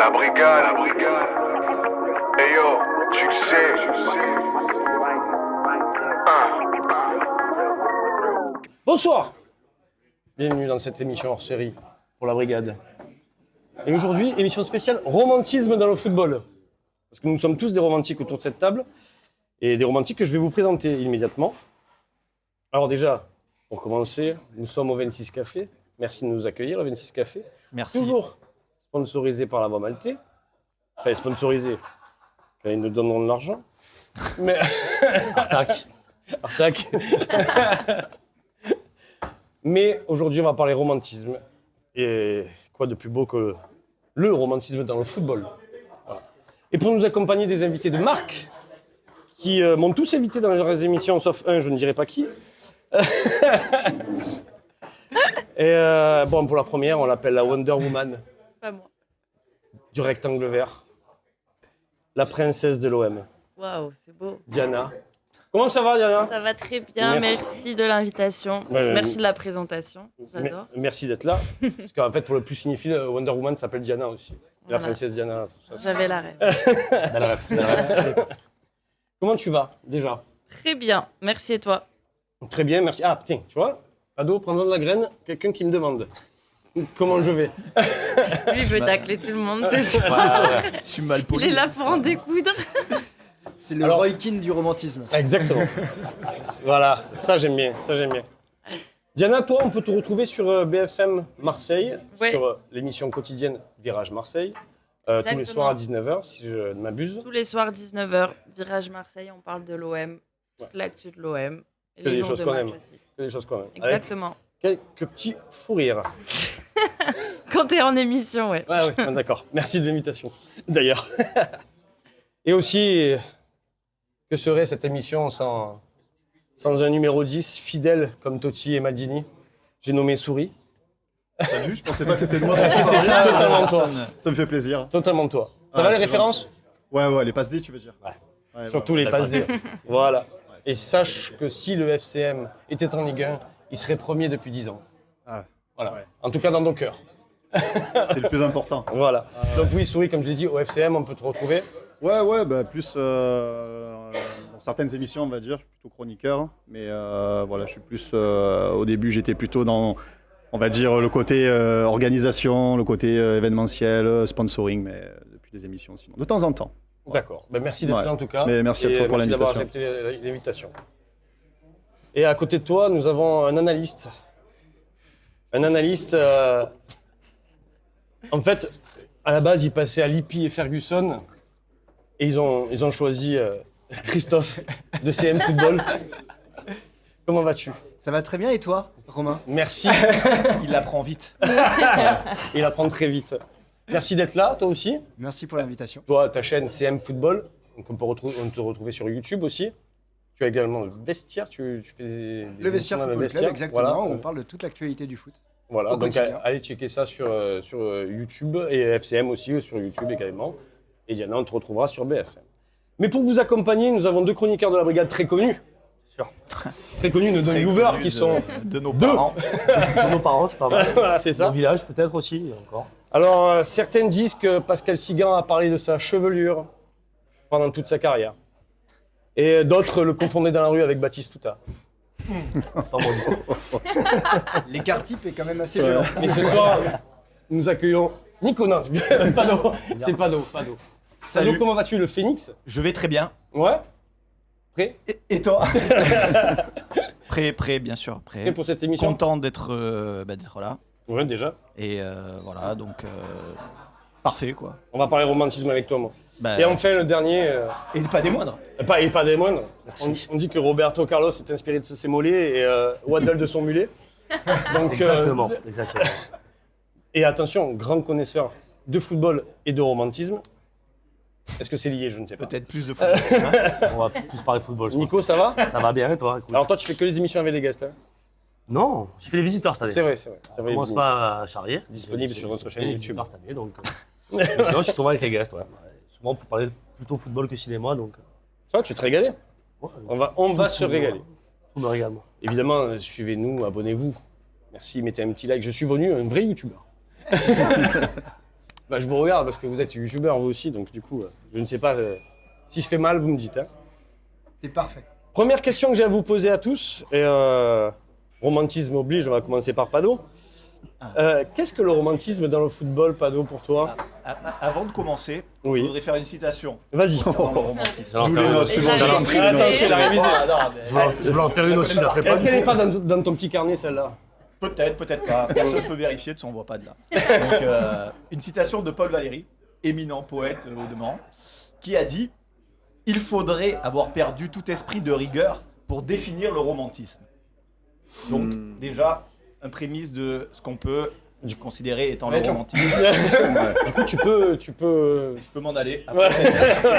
La brigade. Hey yo, tu le sais. Bonsoir. Bienvenue dans cette émission hors série pour la brigade. Et aujourd'hui, émission spéciale romantisme dans le football. Parce que nous sommes tous des romantiques autour de cette table. Et des romantiques que je vais vous présenter immédiatement. Alors déjà, pour commencer, nous sommes au 26 Café. Merci de nous accueillir au 26 Café. Merci. Toujours sponsorisé par la Voix Maltais. Enfin, sponsorisé, quand ils nous donneront de l'argent. Mais... Artac. Mais aujourd'hui, on va parler romantisme. Et quoi de plus beau que le romantisme dans le football. Voilà. Et pour nous accompagner, des invités de marque qui m'ont tous invité dans leurs émissions, sauf un, je ne dirai pas qui. Et bon, pour la première, on l'appelle la Wonder Woman. Pas moi. Du rectangle vert. La princesse de l'OM. Waouh, c'est beau. Diana. Comment ça va, Diana? Ça va très bien, merci de l'invitation. Ouais, merci de la présentation, j'adore. Merci d'être là. Parce qu'en fait, pour le plus cinéphile, Wonder Woman s'appelle Diana aussi. Voilà. La princesse Diana. Tout ça. J'avais la rêve. Belle rêve. Comment tu vas, déjà? Très bien, merci et toi? Très bien, merci. Ah, tiens, tu vois, ado, prends-en de la graine, quelqu'un qui me demande comment je vais. Lui, il veut tacler tout le monde, c'est ça. Je suis mal Il poli. est là pour en découdre. C'est le Roy Keane du romantisme. Exactement. Voilà, ça j'aime bien, Diana, toi, on peut te retrouver sur BFM Marseille, Ouais. sur l'émission quotidienne Virage Marseille, tous les Exactement. soirs à 19h, si je ne m'abuse. Tous les soirs, 19h, Virage Marseille, on parle de l'OM, toute l'actu de l'OM. Et Que les des jours choses de qu'on match aime. aussi. Des choses quand même. Exactement. Avec quelques petits fous rires. Quand t'es en émission, ouais. Ouais, d'accord. Merci de l'invitation, d'ailleurs. Et aussi, que serait cette émission sans un numéro 10 fidèle comme Totti et Maldini? J'ai nommé Souris. Salut, je pensais pas que c'était moi. Totalement toi. Ça me fait plaisir. Totalement toi. Ça va les c'est références? Ouais, les passes D, tu veux dire. Ouais, Surtout les passes D. Voilà. Et sache que si le FCM était en Ligue 1, il serait premier depuis 10 ans. Ah, Voilà. ouais. En tout cas dans nos cœurs. c'est le plus important. Voilà. Donc oui, Souris, comme je l'ai dit, au FCM, on peut te retrouver. Ouais, bah, plus dans certaines émissions, on va dire, je suis plutôt chroniqueur. Mais voilà, je suis plus. Au début, j'étais plutôt dans, on va dire, le côté organisation, le côté événementiel, sponsoring, mais depuis des émissions sinon. De temps en temps. D'accord. Ben, merci d'être Ouais. là en tout cas. Mais merci à toi pour merci d'avoir l'invitation. accepté l'invitation. Et à côté de toi, nous avons un analyste. En fait, à la base, il passait à Lippi et Ferguson. Et ils ont choisi Christophe de CM Football. Comment vas-tu? Ça va très bien et toi, Romain? Merci. Il l'apprend vite. Il apprend très vite. Merci d'être là, toi aussi. Merci pour l'invitation. Toi, ta chaîne CM Football. Donc on peut te retrouver sur YouTube aussi. Tu as également le vestiaire. Tu fais des Le Vestiaire émissions dans le Football Club, exactement, Voilà. où on parle de toute l'actualité du foot. Voilà, Au donc quotidien. allez checker ça sur YouTube et FCM aussi sur YouTube également. Et Diana, on te retrouvera sur BFM. Mais pour vous accompagner, nous avons deux chroniqueurs de la brigade très connus. Très connus de nos viewers qui sont de nos deux. parents. Pour nos parents, c'est pas mal. Voilà, c'est Mon ça. village, peut-être aussi, encore. Alors, certains disent que Pascal Sigan a parlé de sa chevelure pendant toute sa carrière. Et d'autres le confondaient dans la rue avec Batistuta. C'est pas moi du coup. L'écart type est quand même assez violent. Et ce soir, nous accueillons Nico. Non, Pado. C'est Pado. Pado, Salut, comment vas-tu, le Phoenix? je vais très bien. Ouais. Prêt? Et toi? Prêt, bien sûr, Prêt prêt. pour cette émission? Content d'être là. Ouais, déjà. Et voilà, donc parfait quoi. On va parler romantisme avec toi, moi. Bah, Et enfin, le dernier, et pas des moindres. et pas des moindres. On dit que Roberto Carlos s'est inspiré de ses mollets et Waddle de son mulet. Donc, Exactement. Et attention, grand connaisseur de football et de romantisme. Est-ce que c'est lié? Je ne sais pas. Peut-être plus de foot. hein. On va plus parler football, je Nico, ça va? pense. Ça va bien et toi? Écoute. Alors toi, tu fais que les émissions avec les guests. Hein? Non, j'ai fait les visiteurs cette année. C'est vrai. On commence pas à charrier. Disponible sur notre chaîne les YouTube. visiteurs cette année, donc. Mais sinon, je suis souvent avec les guests, ouais. Souvent pour parler plutôt football que cinéma, donc. Ça va, tu te régalais? Ouais, On va se régaler. tout me régale, moi. Évidemment, suivez-nous, abonnez-vous. Merci, mettez un petit like. Je suis venu un vrai youtubeur. Bah, je vous regarde parce que vous êtes youtubeur vous aussi, donc du coup, je ne sais pas si je fais mal, vous me dites. Hein. C'est parfait. Première question que j'ai à vous poser à tous, et romantisme oblige, on va commencer par Pado. Qu'est-ce que le romantisme dans le football, Pado, pour toi? Avant de commencer, Oui. je voudrais faire une citation Vas-y. concernant le romantisme. Alors, D'où les notes, c'est bon, j'ai la j'ai révisé. Attends, c'est la révisée. Je voulais en faire une aussi, je la ferai pas. Est-ce qu'elle n'est pas dans ton petit carnet, celle-là? Peut-être, peut-être pas. Personne ne peut vérifier, de toute façon, on ne voit pas de là. Donc, une citation de Paul Valéry, éminent poète au demeurant, qui a dit « Il faudrait avoir perdu tout esprit de rigueur pour définir le romantisme. » Donc, déjà, un prémisse de ce qu'on peut considérer étant le romantisme. Du coup, tu peux... Je peux m'en aller après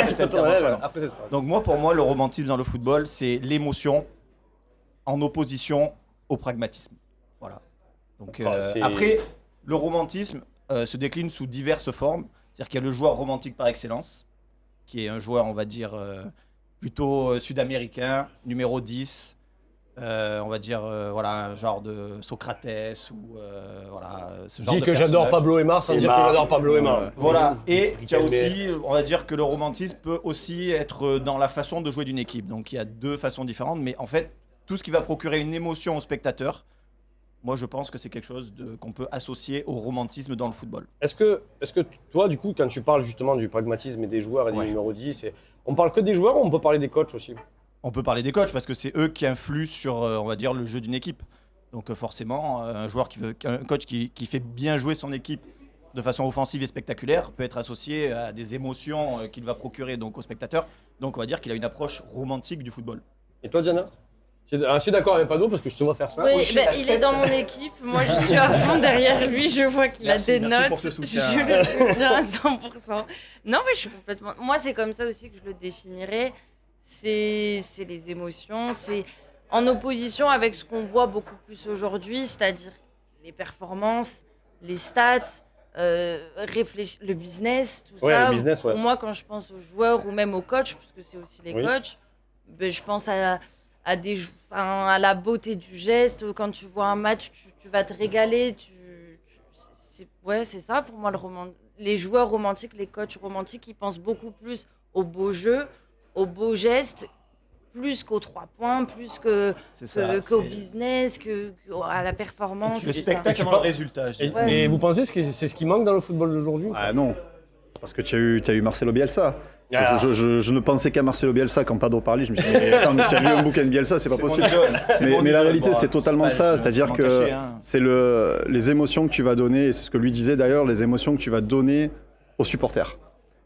cette intervention. Après cette phrase. Donc moi, pour moi, le romantisme dans le football, c'est l'émotion en opposition au pragmatisme. Voilà. Donc C'est- après, le romantisme se décline sous diverses formes. C'est-à-dire qu'il y a le joueur romantique par excellence, qui est un joueur, on va dire, plutôt sud-américain, numéro 10. On va dire, voilà, un genre de Socrates ou voilà, ce genre Dis de que j'adore personnage. Pablo Aimar sans dire que Aimar. j'adore Pablo Aimar. Voilà, et tu as Mais- aussi, on va dire que le romantisme peut aussi être dans la façon de jouer d'une équipe. Donc il y a deux façons différentes, mais en fait, tout ce qui va procurer une émotion au spectateur, moi je pense que c'est quelque chose qu'on peut associer au romantisme dans le football. Est-ce que toi, du coup, quand tu parles justement du pragmatisme et des joueurs et des Ouais. numéros 10, on parle que des joueurs ou on peut parler des coachs aussi? On peut parler des coachs parce que c'est eux qui influent sur, on va dire, le jeu d'une équipe. Donc forcément, un coach qui fait bien jouer son équipe de façon offensive et spectaculaire peut être associé à des émotions qu'il va procurer donc au spectateur. Donc on va dire qu'il a une approche romantique du football. Et toi, Diana? Je suis d'accord avec Pado parce que je te vois faire ça. Oui, hocher bah, la il est tête. dans mon équipe. Moi, je suis à fond derrière lui. Je vois qu'il a Merci, des merci notes. pour ce soutien. Je le soutiens à 100%. Non, mais je suis complètement. Moi, c'est comme ça aussi que je le définirais. C'est les émotions. C'est en opposition avec ce qu'on voit beaucoup plus aujourd'hui, c'est-à-dire les performances, les stats, le business, tout Ouais, ça. le business, ouais. Pour moi, quand je pense aux joueurs ou même aux coachs, parce que c'est aussi les Oui. coachs, ben, je pense à à la beauté du geste. Quand tu vois un match, tu vas te régaler. C'est ça pour moi les joueurs romantiques, les coachs romantiques, ils pensent beaucoup plus au beau jeu, au beau geste, plus qu'aux 3 points, plus C'est ça. qu'au c'est- business, à la performance. Le et tout spectacle Tu avant le parles- résultat. je Et, dirais. Ouais. et vous pensez que c'est ce qui manque dans le football d'aujourd'hui? Ah non, parce que tu as eu Marcelo Bielsa. Ah. Je ne pensais qu'à Marcelo Bielsa quand Pado parlait. Je me suis dit, mais attends, mais tu as lu un bouquin de Bielsa, c'est pas C'est mon possible. idole, c'est mon Mais la idole, réalité, moi. c'est totalement pas- ça. je C'est-à-dire m'en que cachais, hein. c'est les émotions que tu vas donner, et c'est ce que lui disait d'ailleurs, les émotions que tu vas donner aux supporters.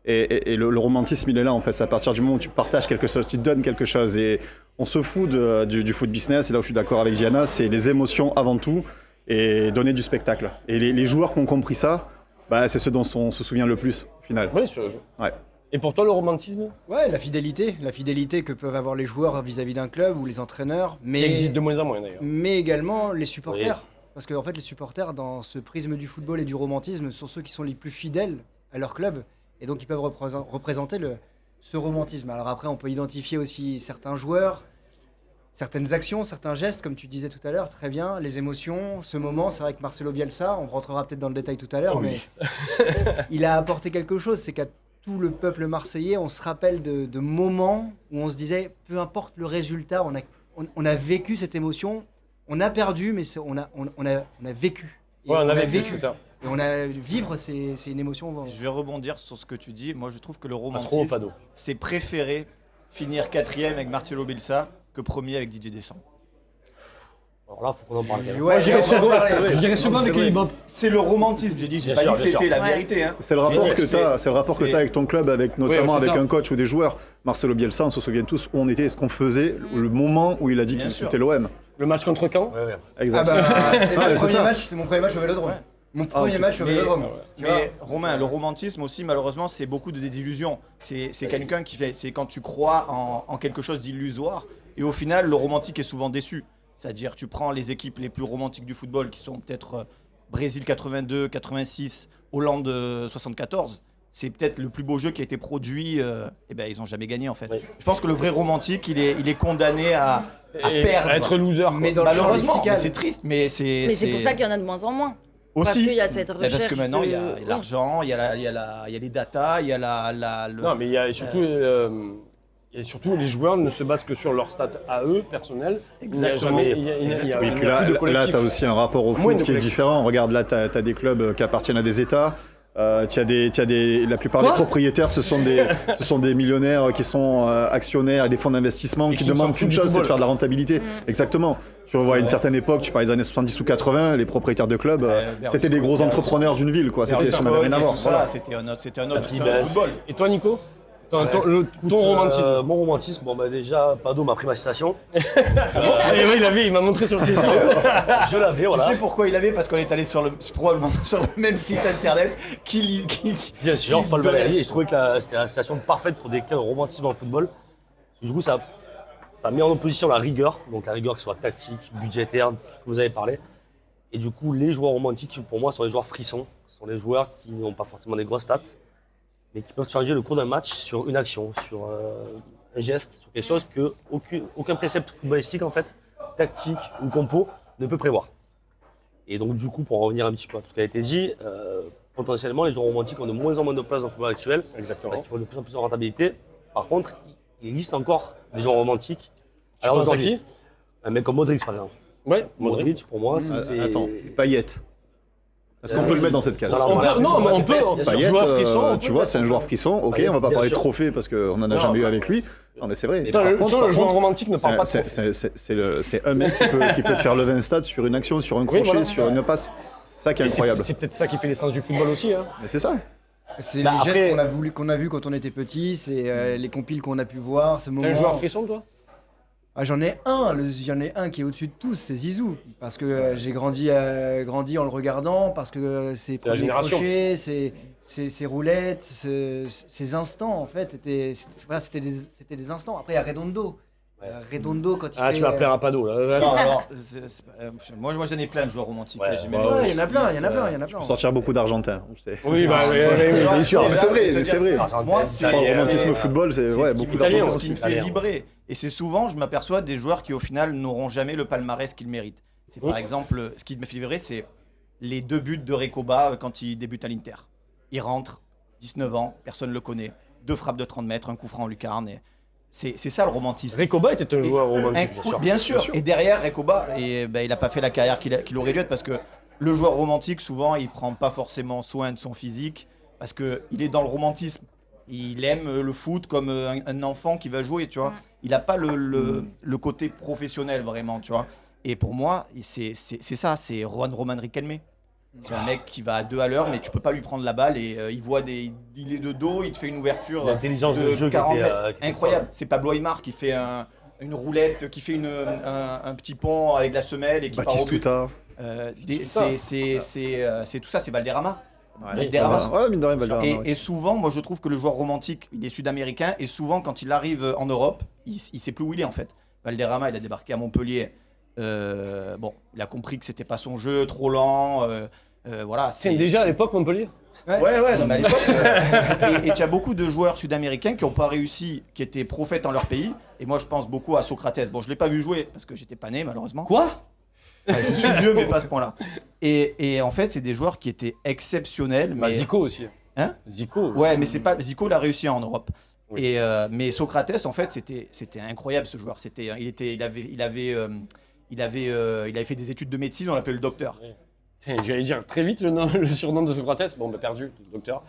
Et le romantisme, il est là en fait. C'est à partir du moment où tu partages quelque chose, tu donnes quelque chose. Et on se fout du foot business, et là où je suis d'accord avec Diana, c'est les émotions avant tout et donner du spectacle. Et les joueurs qui ont compris ça, bah, c'est ceux dont on se souvient le plus au final. Oui, Ouais. Et pour toi, le romantisme Ouais, la fidélité que peuvent avoir les joueurs vis-à-vis d'un club ou les entraîneurs, il mais, existe de moins en moins d'ailleurs. mais également les supporters. Parce qu'en fait, les supporters, dans ce prisme du football et du romantisme, sont ceux qui sont les plus fidèles à leur club. Et donc, ils peuvent représenter ce romantisme. Alors après, on peut identifier aussi certains joueurs, certaines actions, certains gestes, comme tu disais tout à l'heure, très bien, les émotions, ce moment. C'est vrai que Marcelo Bielsa, on rentrera peut-être dans le détail tout à l'heure, mais il a apporté quelque chose. C'est qu'à tout le peuple marseillais, on se rappelle de moments où on se disait, peu importe le résultat, on a vécu cette émotion. On a perdu, mais on a vécu. Et Ouais, on avait vécu. c'est ça. Et vivre, c'est une émotion. Je vais rebondir sur ce que tu dis. Moi, je trouve que le Pas trop, romantisme, Pado. c'est préféré finir 4e avec Marcelo Bielsa que premier avec Didier Deschamps. Alors là, faut qu'on en parle. quand même. Ouais, J'irais on va en parler. je dirais second avec Kelly Bob. C'est le romantisme, j'ai dit. J'ai Bien pas sûr, dit que bien c'était sûr. la Ouais. vérité. Hein. C'est le J'ai rapport dit que tu as, c'est- avec ton club, notamment c'est avec ça. un coach ou des joueurs. Marcelo Bielsa, on se souvient tous où on était et ce qu'on faisait, le moment où il a dit Bien qu'il sûr. quittait l'OM. Le match contre Caen. Ouais, ouais. Ah Exact. bah, c'est Ah, mon c'est ça. c'est mon premier match au Vélodrome. Ouais. Mon premier match au Mais- Vélodrome. Tu vois. Mais Romain, le romantisme aussi, malheureusement, c'est beaucoup de désillusions. C'est quelqu'un qui fait. C'est quand tu crois en quelque chose d'illusoire et au final, le romantique est souvent déçu. C'est-à-dire, tu prends les équipes les plus romantiques du football qui sont peut-être Brésil 82, 86, Hollande 74. C'est peut-être le plus beau jeu qui a été produit. Et ben, ils n'ont jamais gagné en fait. Oui. Je pense que le vrai romantique, il est condamné à Et perdre. à être loser. Mais dans le champ Malheureusement, lexical. mais c'est triste, mais c'est. Mais c'est pour ça qu'il y en a de moins en moins. Parce Aussi. qu'il y a cette Mais recherche. parce que maintenant, il y a de- l'argent, il y a les datas, il y a Non, mais il y a surtout, et surtout, les joueurs ne se basent que sur leurs stats à eux, personnels. Exactement. Il y a Exactement. Oui, il puis y a là, plus de là collectif. tu as aussi un rapport au Moins foot de qui est collectif. différent. Regarde, là, tu as des clubs qui appartiennent à des États. La plupart Quoi des propriétaires, ce sont des millionnaires qui sont actionnaires et des fonds d'investissement Et qui qui ne s'en demandent foutent qu'une du chose, c'est de football. faire de la rentabilité. Exactement. Tu vois, à une certaine époque, tu parlais des années 70 ou 80, les propriétaires de clubs, c'était des gros entrepreneurs d'une ville, quoi. Ça n'avait rien à voir. Ça, Voilà. c'était un autre puis, football. Et toi, Nico ton Écoute, romantisme. mon romantisme, bon bah déjà, Pado m'a pris ma citation. Et oui, il m'a montré sur le Facebook. Je l'avais, Tu voilà. sais pourquoi il avait? Parce qu'on est allé probablement sur le même site internet qui Bien sûr, Paul dresse. Valéry, et je trouvais que c'était la citation parfaite pour décrire le romantisme dans le football. Parce que du coup, ça met en opposition la rigueur, donc la rigueur qui soit tactique, budgétaire, tout ce que vous avez parlé. Et du coup, les joueurs romantiques, pour moi, sont les joueurs frissons. Ce sont les joueurs qui n'ont pas forcément des grosses stats, mais qui peuvent changer le cours d'un match sur une action, sur un geste, sur quelque chose que aucun précepte footballistique, en fait, tactique ou compo, ne peut prévoir. Et donc, du coup, pour en revenir un petit peu à tout ce qui a été dit, potentiellement, les joueurs romantiques ont de moins en moins de place dans le football actuel, Exactement. parce qu'il faut de plus en plus de rentabilité. Par contre, il existe encore des joueurs romantiques. Tu penses à aujourd'hui, qui un mec comme Modric, par exemple. Ouais, Modric, pour moi, c'est... Attends, paillettes. Est-ce qu'on peut le mettre dans cette case? Alors, On voilà, peut- non, mais on peut- bien sûr. Payet, joueur frisson, on peut tu vois, le c'est un joueur frisson. Ok, Payet, on va pas bien parler de sûr. trophée parce qu'on n'en a Non, jamais eu avec lui. Non, mais c'est vrai. Putain, Par le contre, joueur romantique ne parle pas de c'est- trophée. c'est un mec qui peut te faire lever un stade sur une action, sur un crochet, voilà. sur une passe. C'est ça qui est Et incroyable. c'est peut-être ça qui fait l'essence du football aussi. Hein. Mais c'est ça. C'est Bah, les après- gestes qu'on a vu quand on était petit, c'est les compiles qu'on a pu voir, ce moment. T'es un joueur frisson, toi Ah, j'en ai un qui est au-dessus de tous, c'est Zizou. Parce que j'ai grandi en le regardant, parce que ses la premiers génération. crochets, ses roulettes, ses instants, en fait, c'était des instants. Après, il y a Redondo. Redondo, quand il Ah, fait, tu vas plaire à Pado, là. Non, alors, moi j'en ai plein de joueurs romantiques. Ouais, là, j'ai ouais, même Ouais, une il y en a plein, il y en a liste, plein, il y en a plein. Pour sortir beaucoup d'Argentins. on sait. Oui, bah, oui, bien sûr. Mais c'est vrai, mais c'est vrai. Moi, c'est Le Et, romantisme au football, c'est c'est ouais, ce qui beaucoup me Italien fait- d'Argentins ce qui me aussi. fait Italien vibrer. Et c'est souvent, je m'aperçois, des joueurs qui au final n'auront jamais le palmarès qu'ils méritent. C'est par exemple, ce qui me fait vibrer, c'est les 2 buts de Recoba quand il débute à l'Inter. Il rentre, 19 ans, personne ne le connaît. 2 frappes de 30 mètres, un coup franc en lucarne. C'est ça le romantisme. Recoba était un joueur romantique, bien sûr. Bien sûr. Et derrière, Recoba, il n'a pas fait la carrière qu'il aurait dû être parce que le joueur romantique, souvent, il prend pas forcément soin de son physique parce qu'il est dans le romantisme. Il aime le foot comme un enfant qui va jouer, tu vois. Il n'a pas le côté professionnel vraiment, tu vois. Et pour moi, c'est ça, c'est Roman Riquelme. C'est un mec qui va à 2 à l'heure, mais tu peux pas lui prendre la balle et il est de dos, il te fait une ouverture L'intelligence de de jeu qui 40 était, mètres. qui était Incroyable. C'est Pablo Aimar qui fait une roulette, qui fait un petit pont avec la semelle et qui part au but. Batistuta. C'est tout ça, c'est Valderrama. Ouais, Valderrama. ouais, mine de rien, Valderrama. ouais. Et souvent, moi je trouve que le joueur romantique, il est sud-américain et souvent quand il arrive en Europe, il sait plus où il est en fait. Valderrama, il a débarqué à Montpellier. Bon, il a compris que c'était pas son jeu, trop lent. Voilà. C'est déjà à l'époque Montpellier. Ouais, non, mais à l'époque. Et tu as beaucoup de joueurs sud-américains qui n'ont pas réussi, qui étaient prophètes en leur pays. Et moi, je pense beaucoup à Socrates. Bon, je ne l'ai pas vu jouer parce que j'étais pas né, malheureusement. Quoi Je suis vieux, mais pas à ce point-là. Et en fait, c'est des joueurs qui étaient exceptionnels. Bah, Mais... Zico aussi. Hein Zico. aussi. Ouais, mais c'est pas. Zico l'a réussi en Europe. Oui. Mais Socrates, en fait, c'était incroyable ce joueur. Il avait fait des études de médecine, on l'appelait le docteur. J'allais dire très vite le surnom de Socrates. Bon, bah perdu, docteur.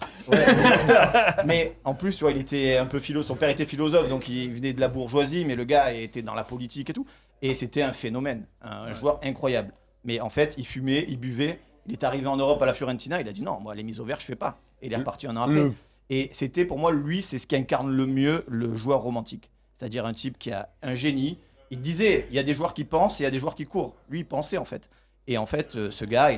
Mais en plus, tu vois, il était un peu philosophe. Son père était philosophe, donc il venait de la bourgeoisie, mais le gars était dans la politique et tout. Et c'était un phénomène, un joueur incroyable. Mais en fait, il fumait, il buvait. Il est arrivé en Europe à la Fiorentina, il a dit non, moi les mises au vert, je fais pas. Et il est reparti un an après. Et c'était pour moi, lui, c'est ce qui incarne le mieux le joueur romantique. C'est-à-dire un type qui a un génie. Il disait, il y a des joueurs qui pensent et il y a des joueurs qui courent. Lui, il pensait en fait. Et en fait, ce gars,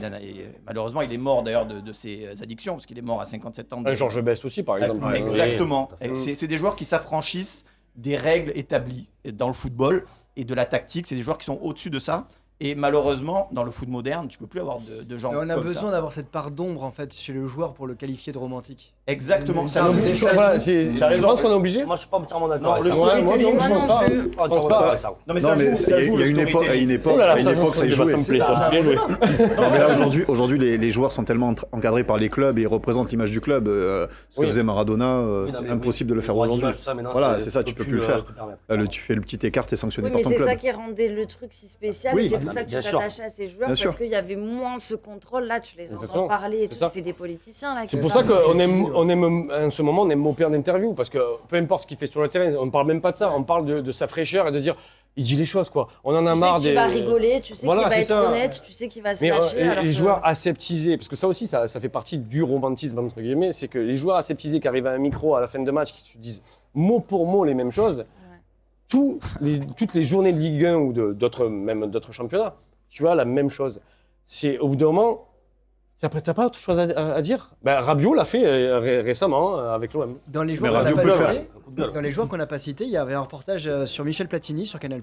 malheureusement, il est mort d'ailleurs de ses addictions, parce qu'il est mort à 57 ans. Georges Best aussi, par exemple. Exactement. Oui, tout à fait. C'est des joueurs qui s'affranchissent des règles établies dans le football et de la tactique. C'est des joueurs qui sont au-dessus de ça. Et malheureusement, dans le foot moderne, tu peux plus avoir de gens Mais on a comme besoin ça. d'avoir cette part d'ombre en fait chez le joueur pour le qualifier de romantique. Exactement. Ça Ah, nous- mais Je sais pas, je T'as raison. pense qu'on est obligé. Moi, je suis pas entièrement d'accord. Non, avec le ça. storytelling, moi, je moi pense non pas. plus. Je Je suis pas pense entièrement pas. avec ça. Non, mais Non, ça mais joue, c'est- ça il y joue, a le une époque, storytelling. Oh là là, à une époque, ça me jouait. plaît, ça. Bien joué. Non, mais là, aujourd'hui, les joueurs sont tellement encadrés par les clubs et ils représentent l'image du club. Ce que Oui. faisait Maradona, Oui, non, c'est mais impossible de le faire droits aujourd'hui. d'image, tout ça, maintenant, Voilà, c'est ça, tu peux plus le faire. permettre. Là, tu fais le petit écart, t'es sanctionné Oui, par mais ton c'est club. ça qui rendait le truc si spécial. Oui, et c'est pour ça que tu bien sûr. t'attachais à ces joueurs, Bien parce sûr. qu'il y avait moins ce contrôle. Là, tu les entends Exactement. parler et C'est tout. ça. C'est des politiciens, là. C'est qui pour ça parlent. qu'on aime, en ce moment, on aime Maupay en interview, parce que peu importe ce qu'il fait sur le terrain, on ne parle même pas de ça, on parle de sa fraîcheur et de dire, il dit les choses, quoi. On en a Tu sais marre que tu des... vas rigoler, tu sais Voilà, qu'il va c'est être ça. honnête, tu sais qu'il va se Mais lâcher. alors les que- joueurs aseptisés, parce que ça aussi, ça fait partie du romantisme, entre guillemets, c'est que les joueurs aseptisés qui arrivent à un micro à la fin de match, qui se disent mot pour mot les mêmes choses, toutes les journées de Ligue 1 ou même d'autres championnats, tu as la même chose. C'est au bout d'un moment, t'as pas autre chose à dire. Ben, Rabiot l'a fait récemment avec l'OM. Dans les Mais joueurs qu'on n'a Rabiot pas peut le cités, faire. Un coup de gueule. dans les joueurs qu'on n'a pas cités, il y avait un reportage sur Michel Platini sur Canal+,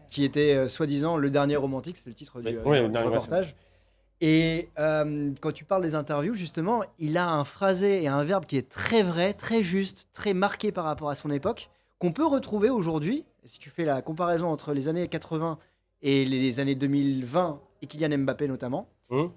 qui était soi-disant le dernier romantique, c'est le titre du, Oui, du le dernier, reportage. Et quand tu parles des interviews, justement, il a un phrasé et un verbe qui est très vrai, très juste, très marqué par rapport à son époque, qu'on peut retrouver aujourd'hui. Si tu fais la comparaison entre les années 80 et les années 2020, et Kylian Mbappé notamment,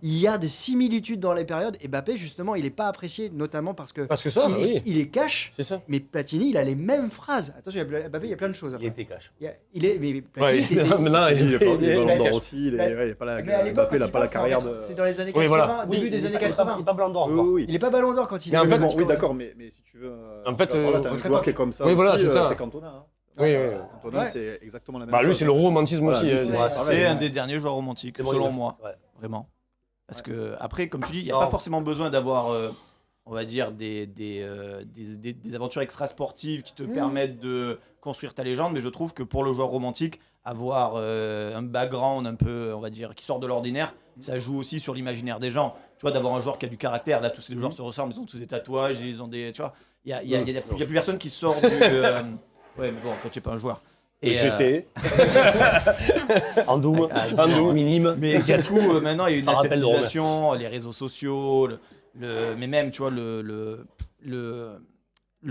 il y a des similitudes dans les périodes. Et Mbappé, justement, il n'est pas apprécié, notamment parce que Parce que ça, oui, il est cash. c'est ça. Mais Platini, il a les mêmes phrases. Attention, Mbappé, il y a plein de choses. Il après. était cash. Mais Platini, Ouais, il était- mais là, Il est pas il est- Ballon d'Or cash. aussi, il Bah, a pas la, mais à l'époque, Mbappé, il quand n'a pas la parle, carrière de. c'est dans les années 80, Oui, voilà. début des années Il est 80. pas blanc d'or encore. Oui, oui. Il est pas ballon d'or quand il Mais est en fait, quand il Oui, commence. d'accord, mais si tu veux. En fait, t'as un votre joueur époque. qui est comme ça. Oui, voilà, aussi, c'est ça. C'est Cantona. Hein. Oui, oui. Cantona, Ouais. c'est exactement la même Bah, chose. lui, c'est le romantisme Voilà, aussi. lui, hein. c'est- Ouais, C'est un des derniers joueurs romantiques, C'est bon, selon il- moi. ouais. Vraiment. Parce que, après, comme tu dis, il n'y a Non. pas forcément besoin d'avoir, on va dire, des aventures extra-sportives qui te permettent de construire ta légende. Mais je trouve que pour le joueur romantique, avoir un background un peu, on va dire, qui sort de l'ordinaire, ça joue aussi sur l'imaginaire des gens. Tu vois, d'avoir un joueur qui a du caractère. Là, tous ces joueurs se ressemblent, ils ont tous des tatouages, ils ont des. Tu vois, il n'y a plus personne qui sort du. Ouais, mais bon, toi, tu n'es pas un joueur. Et GT. Andou, Andou. minime. Mais du coup, maintenant, il y a une Ça rappelle le Romain. aseptisation, les réseaux sociaux, mais même, tu vois, le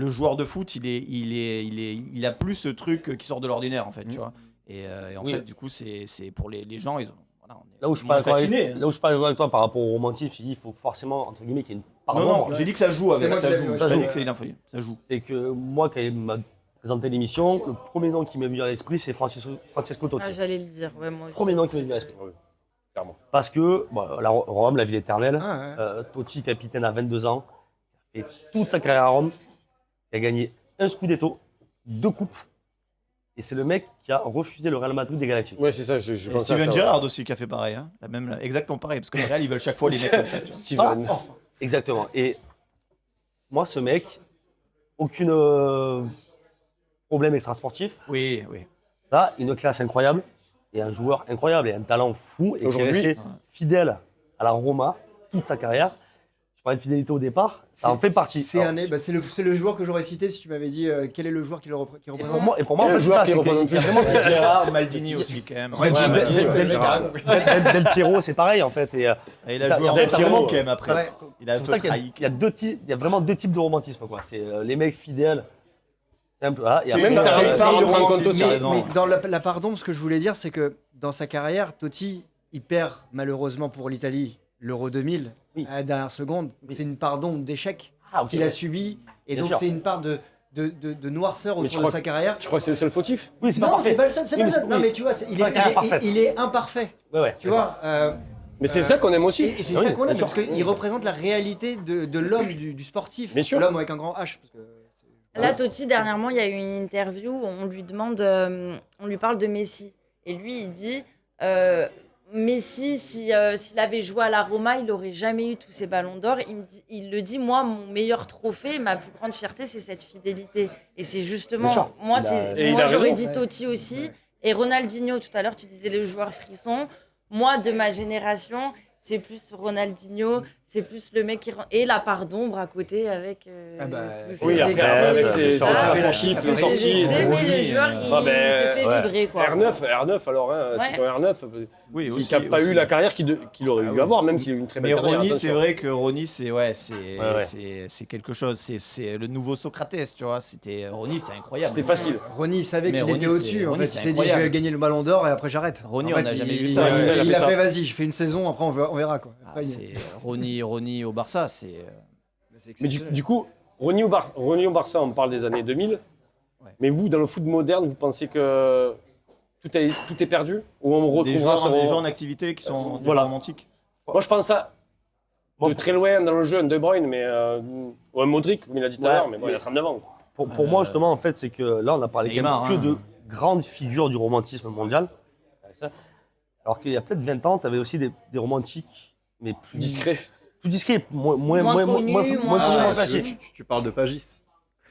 joueur de foot, il a plus ce truc qui sort de l'ordinaire, en fait, tu vois. Et en Oui. fait, du coup, c'est pour les gens, ils ont. Voilà, on est Là où je suis moins pas d'accord avec, fascinés, hein. là où je suis pas d'accord avec toi par rapport au romantisme, je dis il faut forcément entre guillemets qu'il y ait une part Non, d'ombre. non, j'ai dit que ça joue avec C'est ça. vrai, Joue. ça J'ai pas joue. dit que c'est une info. Ça joue. C'est que moi quand il m'a présenté l'émission, le premier nom qui m'est venu à l'esprit c'est Francesco Totti. Ah, j'allais le dire, ouais, moi aussi. Premier nom qui m'est venu à l'esprit. Clairement. Parce que bon, Rome, la ville éternelle, Ah, ouais. Totti capitaine à 22 ans, il a fait toute sa carrière à Rome, il a gagné un Scudetto, 2 coupes. Et c'est le mec qui a refusé le Real Madrid des Galactiques. Ouais, c'est ça, je Et pense à Steven ça. Gerrard aussi qui a fait pareil. Hein. Exactement pareil. Parce que les Real, ils veulent chaque fois les mecs comme ça. tu vois. Steven. Exactement. Et moi, ce mec, aucune problème extra-sportif. Oui, oui. Là, une classe incroyable et un joueur incroyable et un talent fou et qui est Aujourd'hui, resté fidèle à la Roma toute sa carrière. Je parlais de fidélité au départ, ça en fait partie. C'est le joueur que j'aurais cité si tu m'avais dit quel est le joueur qui Et représente. pour moi, en Quel fait, joueur c'est ça, qui c'est qu'il représente y a vraiment Gerrard, Maldini aussi, quand même. Ouais, Del Piero, c'est pareil en fait. Et, Et il a joué en Del Piero, Piero, quand même, après. Ouais. Il a un c'est pour peu ça qu'il y a, trahi. il y a vraiment deux types de romantisme. Quoi. C'est les mecs fidèles. C'est un peu, voilà, et C'est après, même une ça, part ça de rentre en compte romantisme, aussi. tu as raison. Mais dans la part d'ombre, ce que je voulais dire, c'est que dans sa carrière, Totti, il perd malheureusement pour l'Italie l'Euro 2000 Oui. à la dernière seconde. Donc Oui. c'est une part d'ombre d'échec Ah, ok. qu'il a subi. Et Bien donc sûr. c'est une part de noirceur Mais tu autour de crois sa que- carrière. Tu crois que c'est le seul fautif? Oui, c'est pas Non, parfait. c'est pas le seul. c'est Oui, pas mais le seul. c'est- Non, oui. mais tu vois, C'est pas la carrière parfaite. il est imparfait. Ouais. Tu vois. Mais c'est ça qu'on aime aussi. Et c'est Ah oui, ça qu'on bien aime, sûr. parce qu'il représente la réalité de l'homme, du sportif. Bien sûr. L'homme avec un grand H. Parce que Là, Totti, dernièrement, il y a eu une interview où on lui demande, on lui parle de Messi. Et lui, il dit Messi, s'il avait joué à la Roma, il n'aurait jamais eu tous ces ballons d'or. Il le dit, moi, mon meilleur trophée, ma plus grande fierté, c'est cette fidélité. Et c'est Bien justement, sûr. moi, Et il a j'aurais raison. dit Totti aussi. Et Ronaldinho, tout à l'heure, tu disais le joueur frisson. Moi, de ma génération, c'est plus Ronaldinho, C'est plus le mec qui rend... Et la part d'ombre à côté avec Ah bah, tous ces Oui, après, excès, avec tout ses ça. sportifs, les Ces sorties. excès, mais le joueur, il Ah ben, te fait ouais. vibrer, quoi. R9 alors, hein, Ouais. c'est ton R9 Oui, qui aussi, n'a pas aussi. eu la carrière qu'il aurait Ah dû oui. avoir, même s'il a eu une très belle Mais carrière. Ronny, c'est attention. vrai que Ronny, c'est ouais. c'est quelque chose. C'est le nouveau Socrates, tu vois. Ronny, c'est incroyable. C'était facile. Ronny, il savait Mais qu'il Ronny, était au-dessus. c'est- En Ronny, fait, il c'est s'est dit, je incroyable. vais gagner le ballon d'or et après j'arrête. Ronny, En on fait, n'a jamais il- vu ça. Ouais, c'est ça, il a Il fait a ça. fait, vas-y, je fais une saison, après on verra quoi. Ah, Après, c'est Ronny au Barça, c'est. Mais du coup, Ronny au Barça, on parle des années 2000. Ouais. Mais vous, dans le foot moderne, vous pensez que tout est perdu? Ou on Des retrouvera joueurs, ce des joueurs en activité qui sont des Voilà. joueurs romantiques. Moi, je pense à de très loin dans le jeu, un De Bruyne, mais ou un Modric, comme il a dit tout à Ouais, l'heure, mais bon, il a 39 ans. Pour moi, justement, en fait, c'est que là, on a parlé quand Neymar, même que hein. de grandes figures du romantisme mondial. Alors qu'il y a peut-être 20 ans, tu avais aussi des romantiques, mais plus Discret. plus discrets, moins connus, moins moins- flashés. Tu parles de Pagis.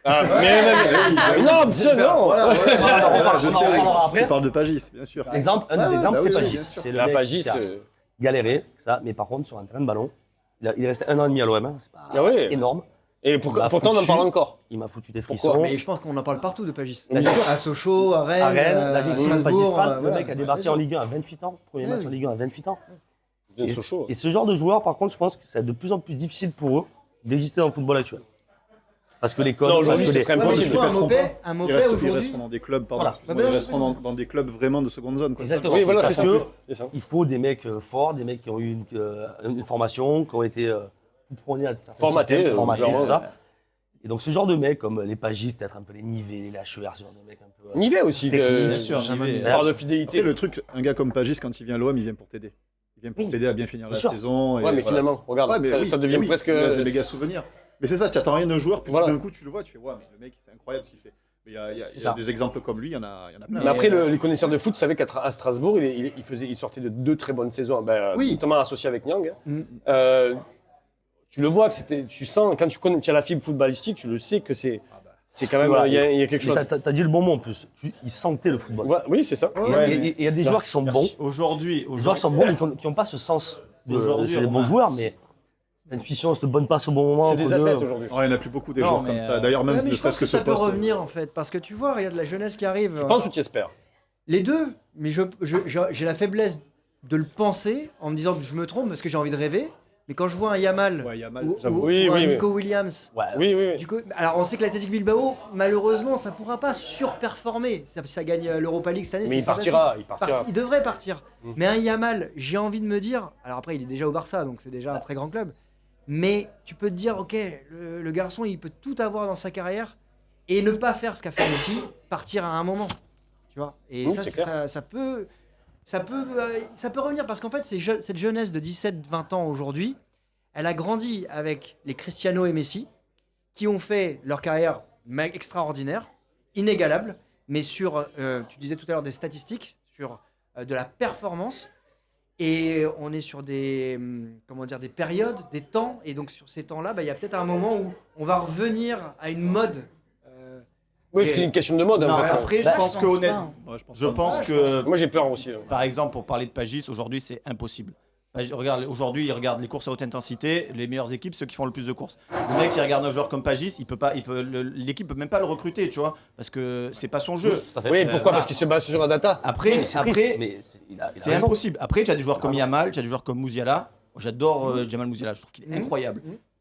Ah, non, bien non. Voilà, ouais, On en parlera je sais, après. tu parles de Pagis, bien sûr. Un des exemples, bah c'est oui, Pagis. bien sûr. C'est le La mec Pagis. qui a galéré, ça, mais par contre, sur un terrain de ballon, il est resté 1 an et demi à l'OM, hein, c'est pas Ah ouais. énorme. Et Il m'a pourtant, on en foutu. parle encore. Il m'a foutu des Pourquoi frissons. Mais je pense qu'on en parle partout de Pagis. Bien sûr. À Sochaux, à Rennes, À Rennes, la à gestion Strasbourg. magistrale, le voilà. mec a débarqué en Ligue 1 à 28 ans, premier Ouais, match oui. en Ligue 1 à 28 ans. Bien Sochaux. Et ce genre de joueurs, par contre, je pense que c'est de plus en plus difficile pour eux d'exister dans le football actuel. Parce que les codes, Non, parce aujourd'hui, que ce les- serait Ouais, mais impossible. tu vois, un Ils Mopé ils aujourd'hui. resteront dans des clubs, pardon. Voilà. excuse-moi, Bah, ils bien resteront dans des clubs vraiment de seconde zone. Quoi. Exactement. Oui, voilà, Parce c'est ça. que C'est ça. il faut des mecs forts, des mecs qui ont eu une formation, qui ont été prônés à certains Formatés, systèmes, formatés, clairement, tout ça. Et donc ce genre de mecs, comme les Pagis, peut-être un peu les Nivets, les Lacheur, ce genre de mecs un peu. Nivet aussi. Technique, bien sûr, Nivet. Par de Après, fidélité. le truc, un gars comme Pagis, quand il vient à l'OM, il vient pour t'aider. Il vient pour Oui. t'aider à bien finir Bien la sûr. saison. et Ouais, mais voilà. finalement, regarde, Ouais, mais ça, oui, ça devient oui, presque. il laisse des méga souvenirs. Mais c'est ça, tu attends rien d'un joueur, puis Voilà. d'un coup tu le vois, tu fais, ouais, mais le mec, c'est incroyable ce qu'il fait. Mais il y a ça. des exemples comme lui, il y en a plein. Mais après, les connaisseurs de foot savaient qu'à Strasbourg, il sortait de 2 très bonnes saisons, Oui. notamment associé avec Nyang. Mm. Tu le vois, tu sens, quand tu as la fibre footballistique, tu le sais que c'est quand même, Voilà. il y a quelque chose. T'as dit le bon mot en plus. Ils sentaient le football. Ouais, oui, c'est ça. Ouais, Et il y a des joueurs qui sont bons, Aujourd'hui, des joueurs qui sont bons, mais qui n'ont pas ce sens. Aujourd'hui, C'est des bons Romain, joueurs, mais l'intuition, cette bonne passe au bon moment. C'est des entre deux. athlètes aujourd'hui. Ouais, il n'y en a plus beaucoup des Non, joueurs mais, comme ça. D'ailleurs, même Ouais, mais ne je pense serait-ce que que ça ce peut poste. revenir en fait, parce que tu vois, regarde la jeunesse qui arrive. Je pense ou tu espères? Les deux, mais j'ai la faiblesse de le penser en me disant que je me trompe parce que j'ai envie de rêver. Mais quand je vois un Yamal Ouais, Yamal, ou, j'avoue. ou- Oui, ou un oui, oui. Nico Williams, Ouais. Oui, oui, oui. du coup, alors on sait que l'Athletic Bilbao, malheureusement, ça pourra pas surperformer. Ça gagne l'Europa League cette année. Mais c'est il partira, il partira. Il devrait partir. Mm. Mais un Yamal, j'ai envie de me dire. Alors après, il est déjà au Barça, donc c'est déjà un très grand club. Mais tu peux te dire, ok, le garçon, il peut tout avoir dans sa carrière et ne pas faire ce qu'a fait Messi, partir à un moment. Tu vois. Et Oui, ça, c'est clair. ça peut revenir parce qu'en fait, cette jeunesse de 17-20 ans aujourd'hui, elle a grandi avec les Cristiano et Messi, qui ont fait leur carrière extraordinaire, inégalable, mais sur, tu disais tout à l'heure, des statistiques, sur de la performance. Et on est sur des périodes, des temps. Et donc sur ces temps-là, il y a peut-être un moment où on va revenir à une mode. Oui, c'est une question de mode. Non, en fait. après, je Bah, pense je que pense honnêtement, pas. Ouais, je pense je pas. pense Ouais, je que, Moi, j'ai peur aussi. par exemple, pour parler de Pagis, aujourd'hui, c'est impossible. Regarde, aujourd'hui, il regarde les courses à haute intensité, les meilleures équipes, ceux qui font le plus de courses. Le mec qui regarde un joueur comme Pagis, l'équipe peut même pas le recruter, tu vois, parce que c'est pas son jeu. Tout à fait. Oui, pourquoi? voilà. Parce qu'il se base sur la data. Après, Mais c'est après, triste, mais il a c'est raison. impossible. Après, tu as des joueurs comme Yamal, tu as des joueurs comme Mouziala. J'adore Jamal Mouziala, je trouve qu'il est incroyable.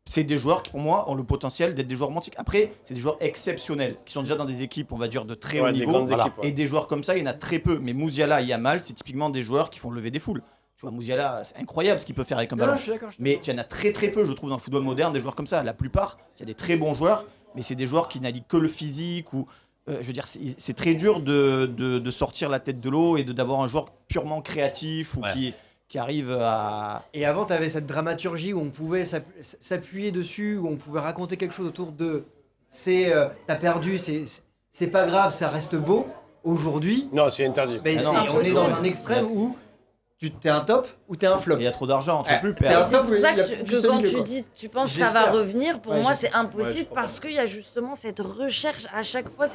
C'est des joueurs qui, pour moi, ont le potentiel d'être des joueurs romantiques. Après, c'est des joueurs exceptionnels, qui sont déjà dans des équipes, on va dire, de très Ouais, haut des niveau. grandes voilà. équipes. ouais. Et des joueurs comme ça, il y en a très peu. Mais Mouziala et Yamal, c'est typiquement des joueurs qui font lever des foules. Tu vois, Mouziala, c'est incroyable ce qu'il peut faire avec un ballon. je suis d'accord. Mais il y en a très très peu, je trouve, dans le football moderne, des joueurs comme ça. La plupart, il y a des très bons joueurs, mais c'est des joueurs qui n'allient que le physique. Ou, je veux dire, c'est très dur de sortir la tête de l'eau et d'avoir un joueur purement créatif ou Ouais. qui arrive à. Et avant, tu avais cette dramaturgie où on pouvait s'appuyer dessus, où on pouvait raconter quelque chose autour de t'as perdu, c'est pas grave, ça reste beau. Aujourd'hui, Non, c'est interdit. ben, Ah non, on est impossible. dans un extrême où tu t'es un top ou t'es un flop. Il y a trop d'argent, tu peux plus T'es perdre. un C'est top, pour ça il y a que, juste quand milieu, tu quoi. dis, tu penses que ça va J'espère. revenir, pour Ouais, moi j'espère. c'est impossible Ouais, je crois parce qu'il y a justement cette recherche à chaque fois.